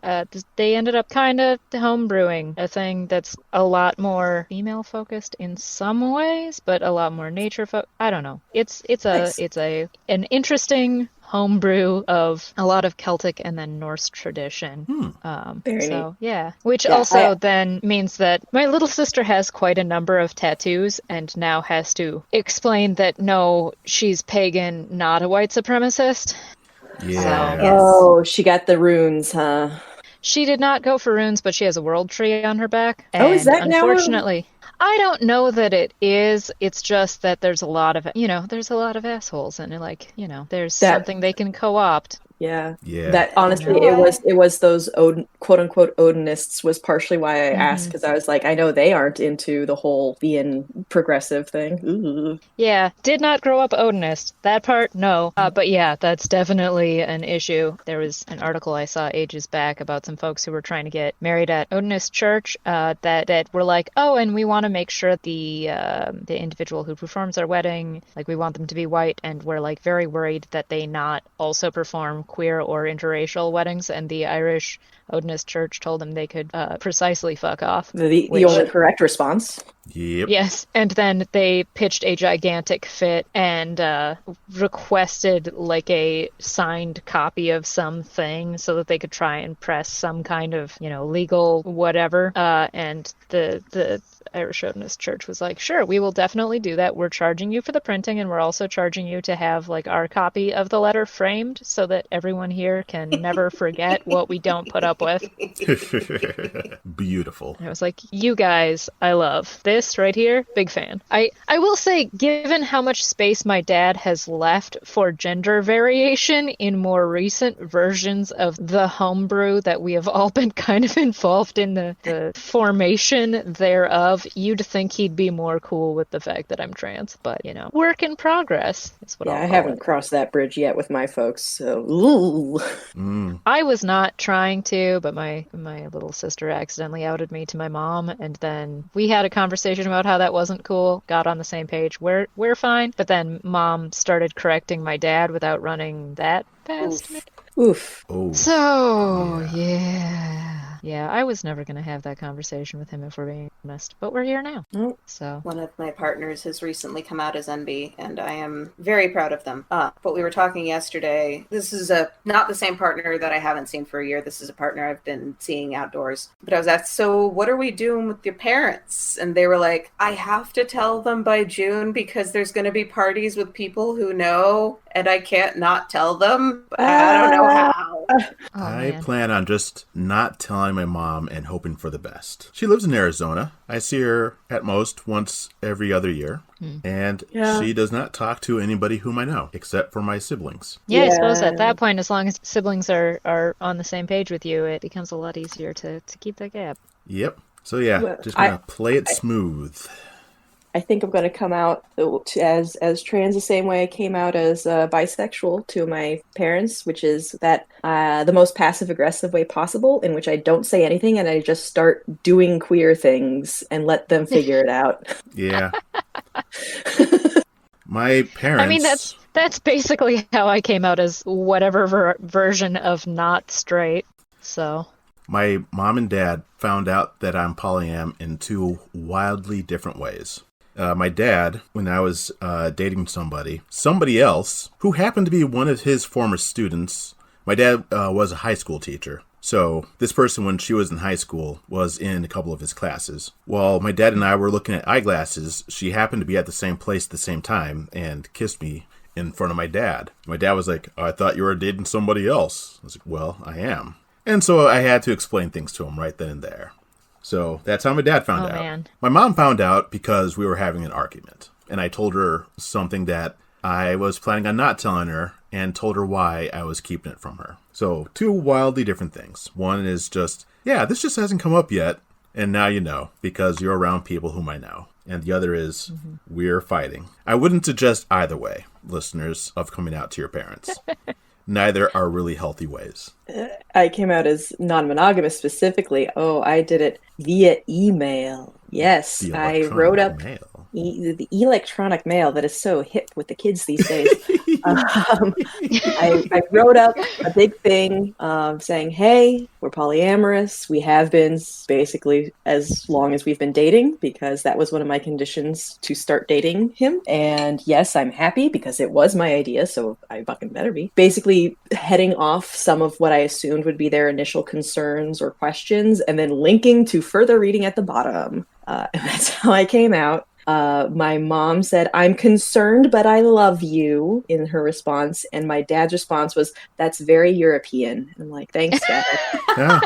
they ended up kind of homebrewing a thing that's a lot more female focused in some ways, but a lot more nature focused. I don't know. It's an interesting homebrew of a lot of Celtic and then Norse tradition. Very neat. Yeah, which also then means that my little sister has quite a number of tattoos and now has to explain that no, she's pagan, not a white supremacist. Yeah. Oh, she got the runes, huh? She did not go for runes, but she has a world tree on her back. And is that unfortunately, I don't know that it is. It's just that there's a lot of assholes, and like, there's something they can co-opt. Yeah. Yeah. That honestly, it was those quote unquote Odinists was partially why I asked, because I was like, I know they aren't into the whole being progressive thing. Ooh. Yeah, did not grow up Odinist. That part, no. But yeah, that's definitely an issue. There was an article I saw ages back about some folks who were trying to get married at Odinist church that were like, oh, and we want to make sure the individual who performs our wedding, like, we want them to be white, and we're like very worried that they not also perform queer or interracial weddings, and the Irish Odinist church told them they could precisely fuck off. The only correct response. Yep. Yes, and then they pitched a gigantic fit and requested like a signed copy of something so that they could try and press some kind of, legal whatever. And the Irish Odinist church was like, sure, we will definitely do that. We're charging you for the printing, and we're also charging you to have like our copy of the letter framed so that everyone here can never forget what we don't put up with. Beautiful. And I was like, you guys, I love this right here. Big fan. I will say, given how much space my dad has left for gender variation in more recent versions of the homebrew that we have all been kind of involved in the formation thereof, you'd think he'd be more cool with the fact that I'm trans. But, work in progress is what I'll call I haven't crossed that bridge yet with my folks, so ooh. I was not trying to, but my little sister accidentally outed me to my mom, and then we had a conversation about how that wasn't cool, got on the same page, we're fine, but then mom started correcting my dad without running that past me. Oof. Oh. So, yeah, I was never going to have that conversation with him, if we're being honest, but we're here now. So one of my partners has recently come out as NB, and I am very proud of them. But we were talking yesterday. This is not the same partner that I haven't seen for a year. This is a partner I've been seeing outdoors. But I was asked, so what are we doing with your parents? And they were like, I have to tell them by June because there's going to be parties with people who know, and I can't not tell them. I don't know how. I plan on just not telling my mom and hoping for the best. She lives in Arizona. I see her at most once every other year. And she does not talk to anybody whom I know, except for my siblings. Yeah, I suppose at that point, as long as siblings are on the same page with you, it becomes a lot easier to keep that gap. Yep. So just going to play it smooth. I think I'm going to come out as trans the same way I came out as bisexual to my parents, which is that the most passive-aggressive way possible, in which I don't say anything and I just start doing queer things and let them figure it out. Yeah. My parents... I mean, that's basically how I came out as whatever version of not straight, so... My mom and dad found out that I'm polyam in two wildly different ways. My dad, when I was dating somebody else, who happened to be one of his former students, my dad was a high school teacher. So this person, when she was in high school, was in a couple of his classes. While my dad and I were looking at eyeglasses, she happened to be at the same place at the same time and kissed me in front of my dad. My dad was like, I thought you were dating somebody else. I was like, well, I am. And so I had to explain things to him right then and there. So that's how my dad found out. Man. My mom found out because we were having an argument. And I told her something that I was planning on not telling her and told her why I was keeping it from her. So two wildly different things. One is just, this just hasn't come up yet. And now you know, because you're around people whom I know. And the other is, we're fighting. I wouldn't suggest either way, listeners, of coming out to your parents. Neither are really healthy ways. I came out as non-monogamous specifically. Oh, I did it via email. Yes, I wrote up the electronic mail that is so hip with the kids these days. I wrote up a big thing saying, hey, we're polyamorous. We have been basically as long as we've been dating, because that was one of my conditions to start dating him. And yes, I'm happy because it was my idea, so I fucking better be. Basically heading off some of what I assumed would be their initial concerns or questions, and then linking to further reading at the bottom. And that's how I came out. My mom said, I'm concerned, but I love you, in her response. And my dad's response was, that's very European. And I'm like, thanks, Dad. Yeah.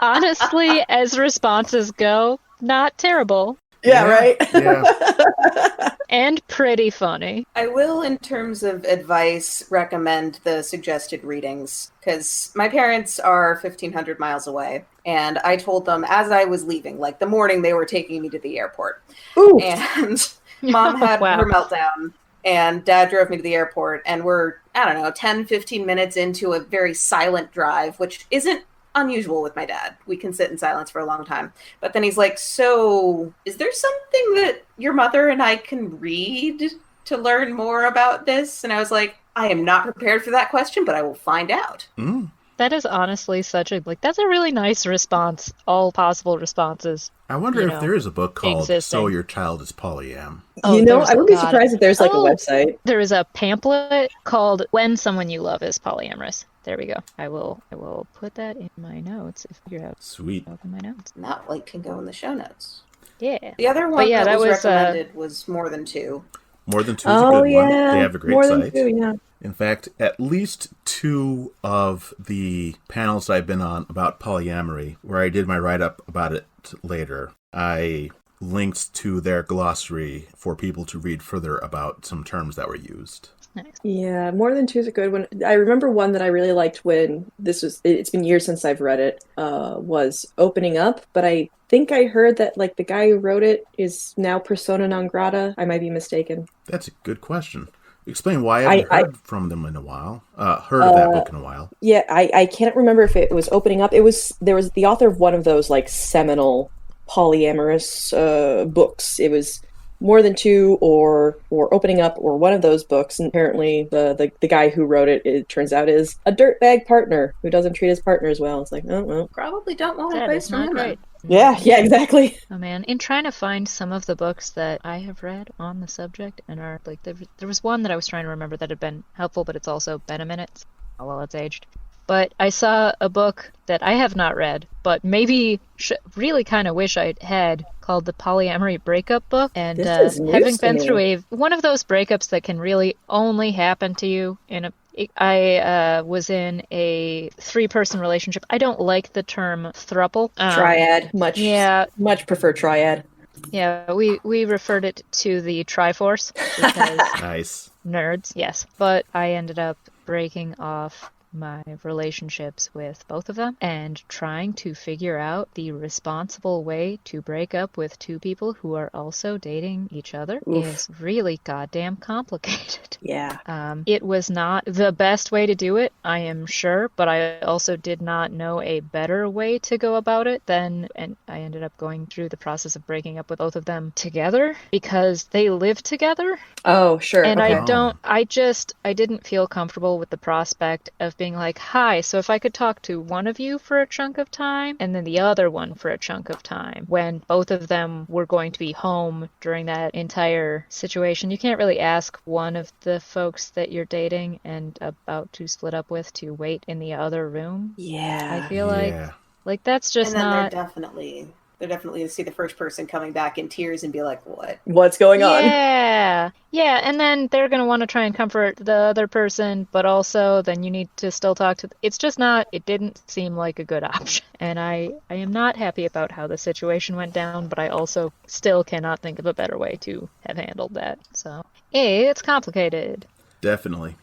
Honestly, as responses go, not terrible. Yeah, right? Yeah. And pretty funny. I will, in terms of advice, recommend the suggested readings, because my parents are 1,500 miles away, and I told them as I was leaving, like the morning they were taking me to the airport. Ooh. And Mom had her meltdown, and Dad drove me to the airport, and we're, 10, 15 minutes into a very silent drive, which isn't unusual with my dad. We can sit in silence for a long time. But then he's like, so is there something that your mother and I can read to learn more about this? And I was like, I am not prepared for that question, but I will find out. That is honestly that's a really nice response. All possible responses. I wonder if there is a book called So Your Child is Polyam. I wouldn't be surprised if there's a website. There is a pamphlet called When Someone You Love is Polyamorous. There we go. I will put that in my notes if you have. Sweet. Open my notes. And that link can go in the show notes. Yeah. The other one that was recommended was More Than Two. More Than Two is a good one. They have a great site. More Than Two, yeah. In fact, at least 2 of the panels I've been on about polyamory, where I did my write-up about it later, I linked to their glossary for people to read further about some terms that were used. Nice. Yeah, More Than Two is a good one. I remember one that I really liked when it's been years since I've read it, was Opening Up, but I think I heard that the guy who wrote it is now persona non grata. I might be mistaken. That's a good question. Explain why I haven't heard from them in a while. Heard of that book in a while. Yeah, I can't remember if it was Opening Up. There was the author of one of those seminal polyamorous books. It was More Than Two or Opening Up or one of those books. And apparently the guy who wrote it turns out is a dirtbag partner who doesn't treat his partners well. It's like, oh well. Probably don't want advice from him. Right. Yeah, exactly. Oh man, in trying to find some of the books that I have read on the subject and are there was one that I was trying to remember that had been helpful, but it's also been a minute. Oh well, it's aged. But I saw a book that I have not read, but maybe really kind of wish I had, called The Polyamory Breakup Book. And having been through one of those breakups that can really only happen to you I was in a 3-person relationship. I don't like the term throuple. Triad. Much prefer triad. Yeah, we referred it to the Triforce because Nice. Nerds, yes. But I ended up breaking off my relationships with both of them and trying to figure out the responsible way to break up with 2 people who are also dating each other is really goddamn complicated. Yeah. It was not the best way to do it, I am sure, but I also did not know a better way to go about it and I ended up going through the process of breaking up with both of them together because they live together. Oh, sure. And okay. I didn't feel comfortable with the prospect of being like, hi, so if I could talk to one of you for a chunk of time and then the other one for a chunk of time when both of them were going to be home during that entire situation. You can't really ask one of the folks that you're dating and about to split up with to wait in the other room. Yeah. I feel like that's just and then not... They're definitely to see the first person coming back in tears and be like, what's going on? Yeah, and then they're going to want to try and comfort the other person, but also then you need to still talk to... It's just not... It didn't seem like a good option. And I am not happy about how the situation went down, but I also still cannot think of a better way to have handled that. So, it's complicated. Definitely.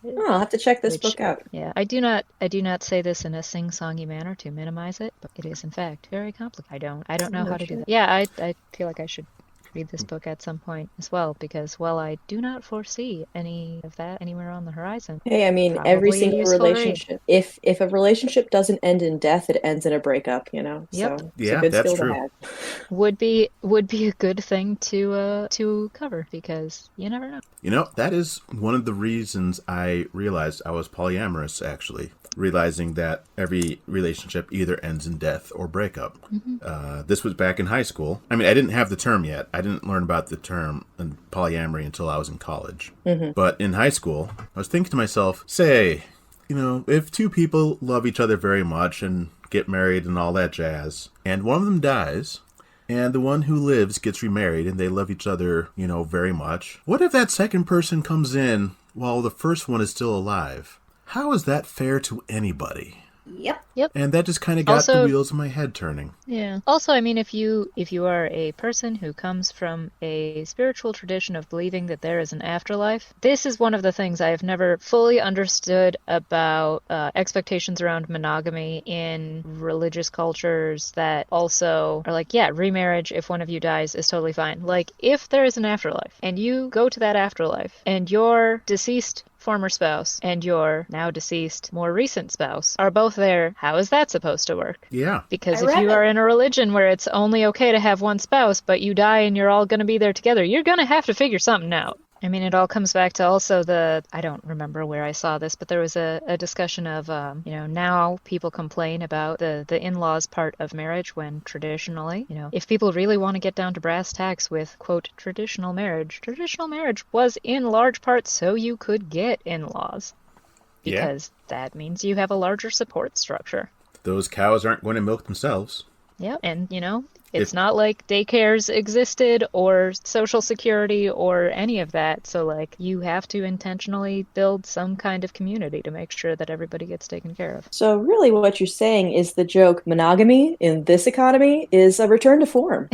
Oh, I'll have to check this book out. Yeah, I do not say this in a sing-songy manner to minimize it, but it is in fact very complicated. I don't know how to do that. Yeah, I feel like I should read this book at some point as well, because while I do not foresee any of that anywhere on the horizon. Hey, I mean, every single relationship, if a relationship doesn't end in death, it ends in a breakup, you know? Yep. So it's a good skill to have. Would be a good thing to cover, because you never know. You know, that is one of the reasons I realized I was polyamorous, actually. Realizing that every relationship either ends in death or breakup. Mm-hmm. This was back in high school. I mean, I didn't have the term yet. I didn't learn about the term polyamory until I was in college. Mm-hmm. But in high school, I was thinking to myself, say, you know, if two people love each other very much and get married and all that jazz, and one of them dies, and the one who lives gets remarried and they love each other, you know, very much, what if that second person comes in while the first one is still alive? How is that fair to anybody? Yep. And that just kind of got the wheels in my head turning. Yeah. Also, I mean, if you are a person who comes from a spiritual tradition of believing that there is an afterlife, this is one of the things I have never fully understood about expectations around monogamy in religious cultures that also are like, yeah, remarriage if one of you dies is totally fine. Like, if there is an afterlife and you go to that afterlife and your deceased former spouse and your now deceased more recent spouse are both there, how is that supposed to work? Yeah. Because if you are in a religion where it's only okay to have one spouse, but you die and you're all going to be there together, you're going to have to figure something out. I mean, it all comes back to also I don't remember where I saw this, but there was a discussion of, you know, now people complain about the in-laws part of marriage when traditionally, you know, if people really want to get down to brass tacks with, quote, traditional marriage was in large part so you could get in-laws. Because that means you have a larger support structure. Those cows aren't going to milk themselves. Yep, and, you know, it's not like daycares existed or Social Security or any of that. So, like, you have to intentionally build some kind of community to make sure that everybody gets taken care of. So really what you're saying is the joke monogamy in this economy is a return to form.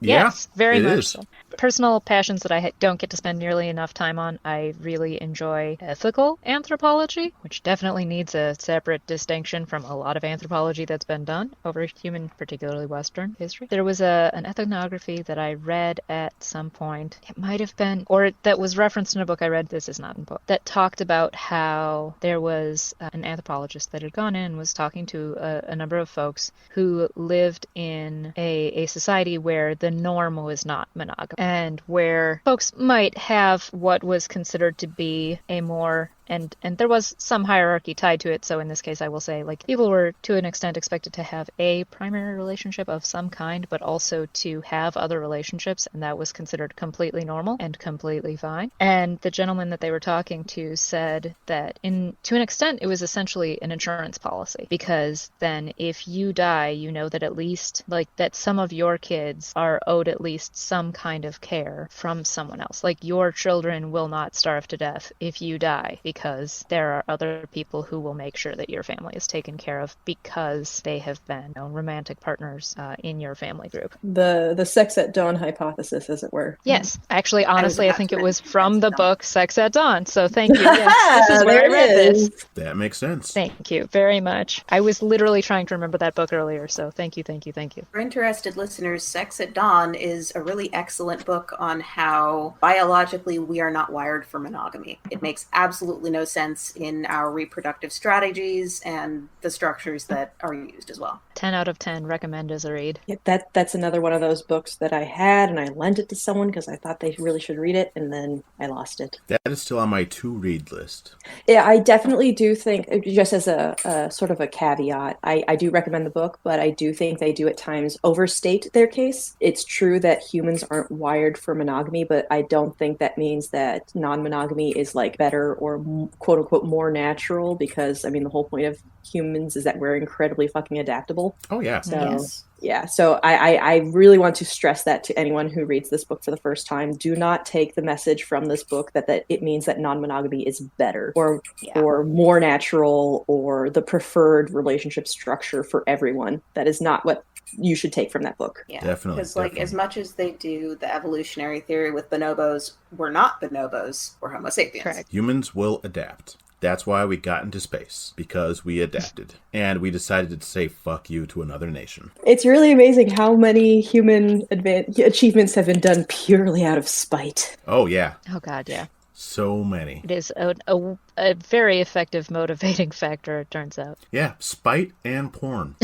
Yes, very much so. Personal passions that I don't get to spend nearly enough time on. I really enjoy ethical anthropology, which definitely needs a separate distinction from a lot of anthropology that's been done over human, particularly Western history. There was an ethnography that I read at some point. It might have been, or that was referenced in a book I read, this is not in a book, that talked about how there was an anthropologist that had gone in and was talking to a number of folks who lived in a society where the norm was not monogamous, and where folks might have what was considered to be a more and there was some hierarchy tied to it. So in this case, I will say, like, people were to an extent expected to have a primary relationship of some kind, but also to have other relationships, and that was considered completely normal and completely fine. And the gentleman that they were talking to said that to an extent, it was essentially an insurance policy, because then if you die, you know that at least, like, that some of your kids are owed at least some kind of care from someone else. Like, your children will not starve to death if you die, because there are other people who will make sure that your family is taken care of because they have been romantic partners in your family group. The sex at dawn hypothesis, as it were. Yes. Actually, honestly, I think it was from the book Sex at Dawn. So thank you. Yes, this is where I read this. That makes sense. Thank you very much. I was literally trying to remember that book earlier, so thank you. For interested listeners, Sex at Dawn is a really excellent book on how biologically we are not wired for monogamy. It makes absolutely no sense in our reproductive strategies and the structures that are used as well. 10 out of 10 recommend as a read. Yeah, that's another one of those books that I had, and I lent it to someone because I thought they really should read it, and then I lost it. That is still on my to-read list. Yeah, I definitely do think, just as a sort of a caveat, I do recommend the book, but I do think they do at times overstate their case. It's true that humans aren't wired for monogamy, but I don't think that means that non-monogamy is, like, better or quote-unquote more natural, because, I mean, the whole point of humans is that we're incredibly fucking adaptable. Oh, yeah. So, yes. Yeah, so I really want to stress that to anyone who reads this book for the first time. Do not take the message from this book that it means that non-monogamy is better or more natural or the preferred relationship structure for everyone. That is not what you should take from that book. Yeah, Definitely. Because like as much as they do the evolutionary theory with bonobos, we're not bonobos. We're Homo sapiens. Correct. Humans will adapt. That's why we got into space, because we adapted. And we decided to say fuck you to another nation. It's really amazing how many human achievements have been done purely out of spite. Oh, yeah. Oh, God, yeah. So many. It is a very effective motivating factor, it turns out. Yeah, spite and porn.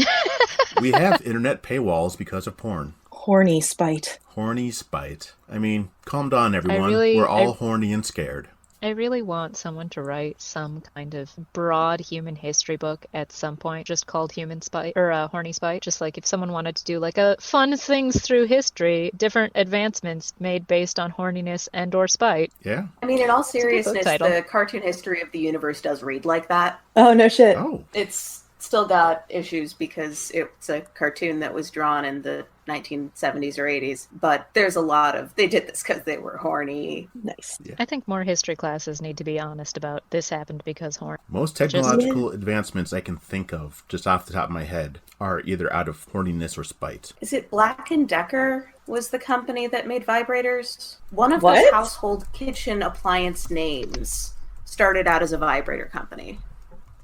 We have internet paywalls because of porn. Horny spite. Horny spite. I mean, calm down, everyone. We're all horny and scared. I really want someone to write some kind of broad human history book at some point, just called Human Spite, or Horny Spite. Just like if someone wanted to do like a fun things through history, different advancements made based on horniness and or spite. Yeah. I mean, in all seriousness, the cartoon history of the universe does read like that. Oh, no shit. Oh. It's still got issues because it's a cartoon that was drawn in the 1970s or 80s, but there's a lot of, they did this because they were horny. Nice. Yeah. I think more history classes need to be honest about this happened because horn. Most technological advancements I can think of, just off the top of my head, are either out of horniness or spite. Is it Black & Decker was the company that made vibrators? One of What? the household kitchen appliance names started out as a vibrator company.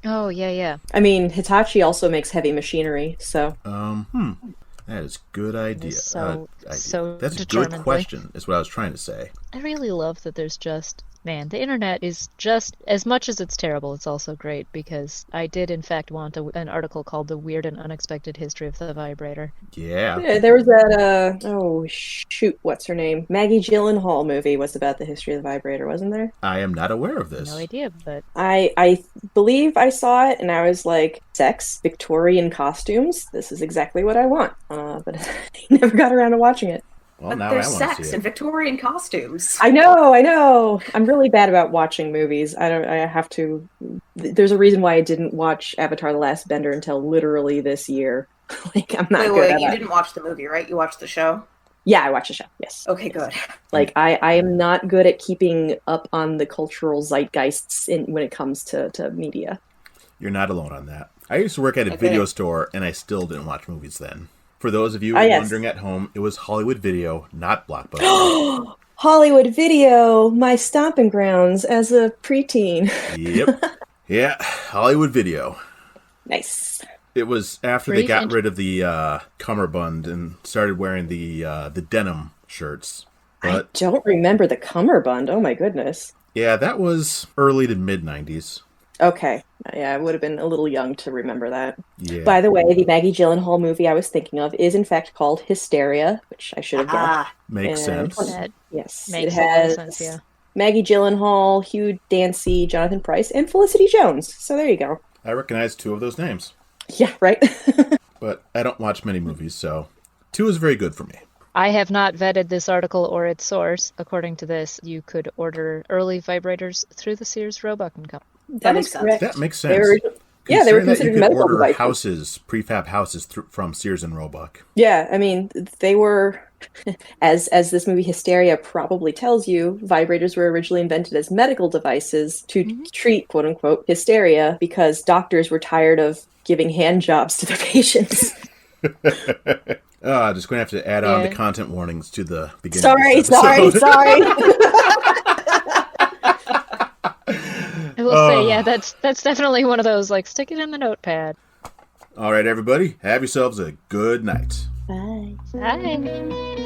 Oh, yeah. I mean, Hitachi also makes heavy machinery, so... That is a good idea. So That's a good question, is what I was trying to say. I really love that there's just... Man, the internet is just, as much as it's terrible, it's also great, because I did, in fact, want an article called The Weird and Unexpected History of the Vibrator. Yeah. There was that, what's her name? Maggie Gyllenhaal movie was about the history of the vibrator, wasn't there? I am not aware of this. No idea, but... I believe I saw it, and I was like, sex, Victorian costumes, this is exactly what I want. But I never got around to watching it. Well, But now there's I want to sex see and it. Victorian costumes. I know. I'm really bad about watching movies. I have to. There's a reason why I didn't watch Avatar: The Last Bender until literally this year. Like, I'm not good at You it. didn't watch the movie, right? You watched the show? Yeah, I watched the show. Yes. Okay, good. Like, I am not good at keeping up on the cultural zeitgeists when it comes to media. You're not alone on that. I used to work at a video store, and I still didn't watch movies then. For those of you wondering at home, it was Hollywood Video, not Blockbuster. Hollywood Video, my stomping grounds as a preteen. Yep. Yeah, Hollywood Video. Nice. It was after they got rid of the cummerbund and started wearing the denim shirts. But, I don't remember the cummerbund. Oh my goodness. Yeah, that was early to mid-90s. Okay. Yeah, I would have been a little young to remember that. Yeah. By the way, the Maggie Gyllenhaal movie I was thinking of is in fact called Hysteria, which I should have guessed. Makes sense. Yes. Makes it has sense, yeah. Maggie Gyllenhaal, Hugh Dancy, Jonathan Pryce, and Felicity Jones. So there you go. I recognize 2 of those names. Yeah, right? But I don't watch many movies, so 2 is very good for me. I have not vetted this article or its source. According to this, you could order early vibrators through the Sears Roebuck & Co. That is correct. That makes sense. They were considered medical order devices. prefab houses from Sears and Roebuck. Yeah, I mean, they were, as this movie Hysteria probably tells you, vibrators were originally invented as medical devices to treat, quote unquote, hysteria because doctors were tired of giving hand jobs to their patients. Just going to have to add on the content warnings to the beginning. Sorry. I will say, yeah, that's definitely one of those, like, stick it in the notepad. All right, everybody, have yourselves a good night. Bye. Bye.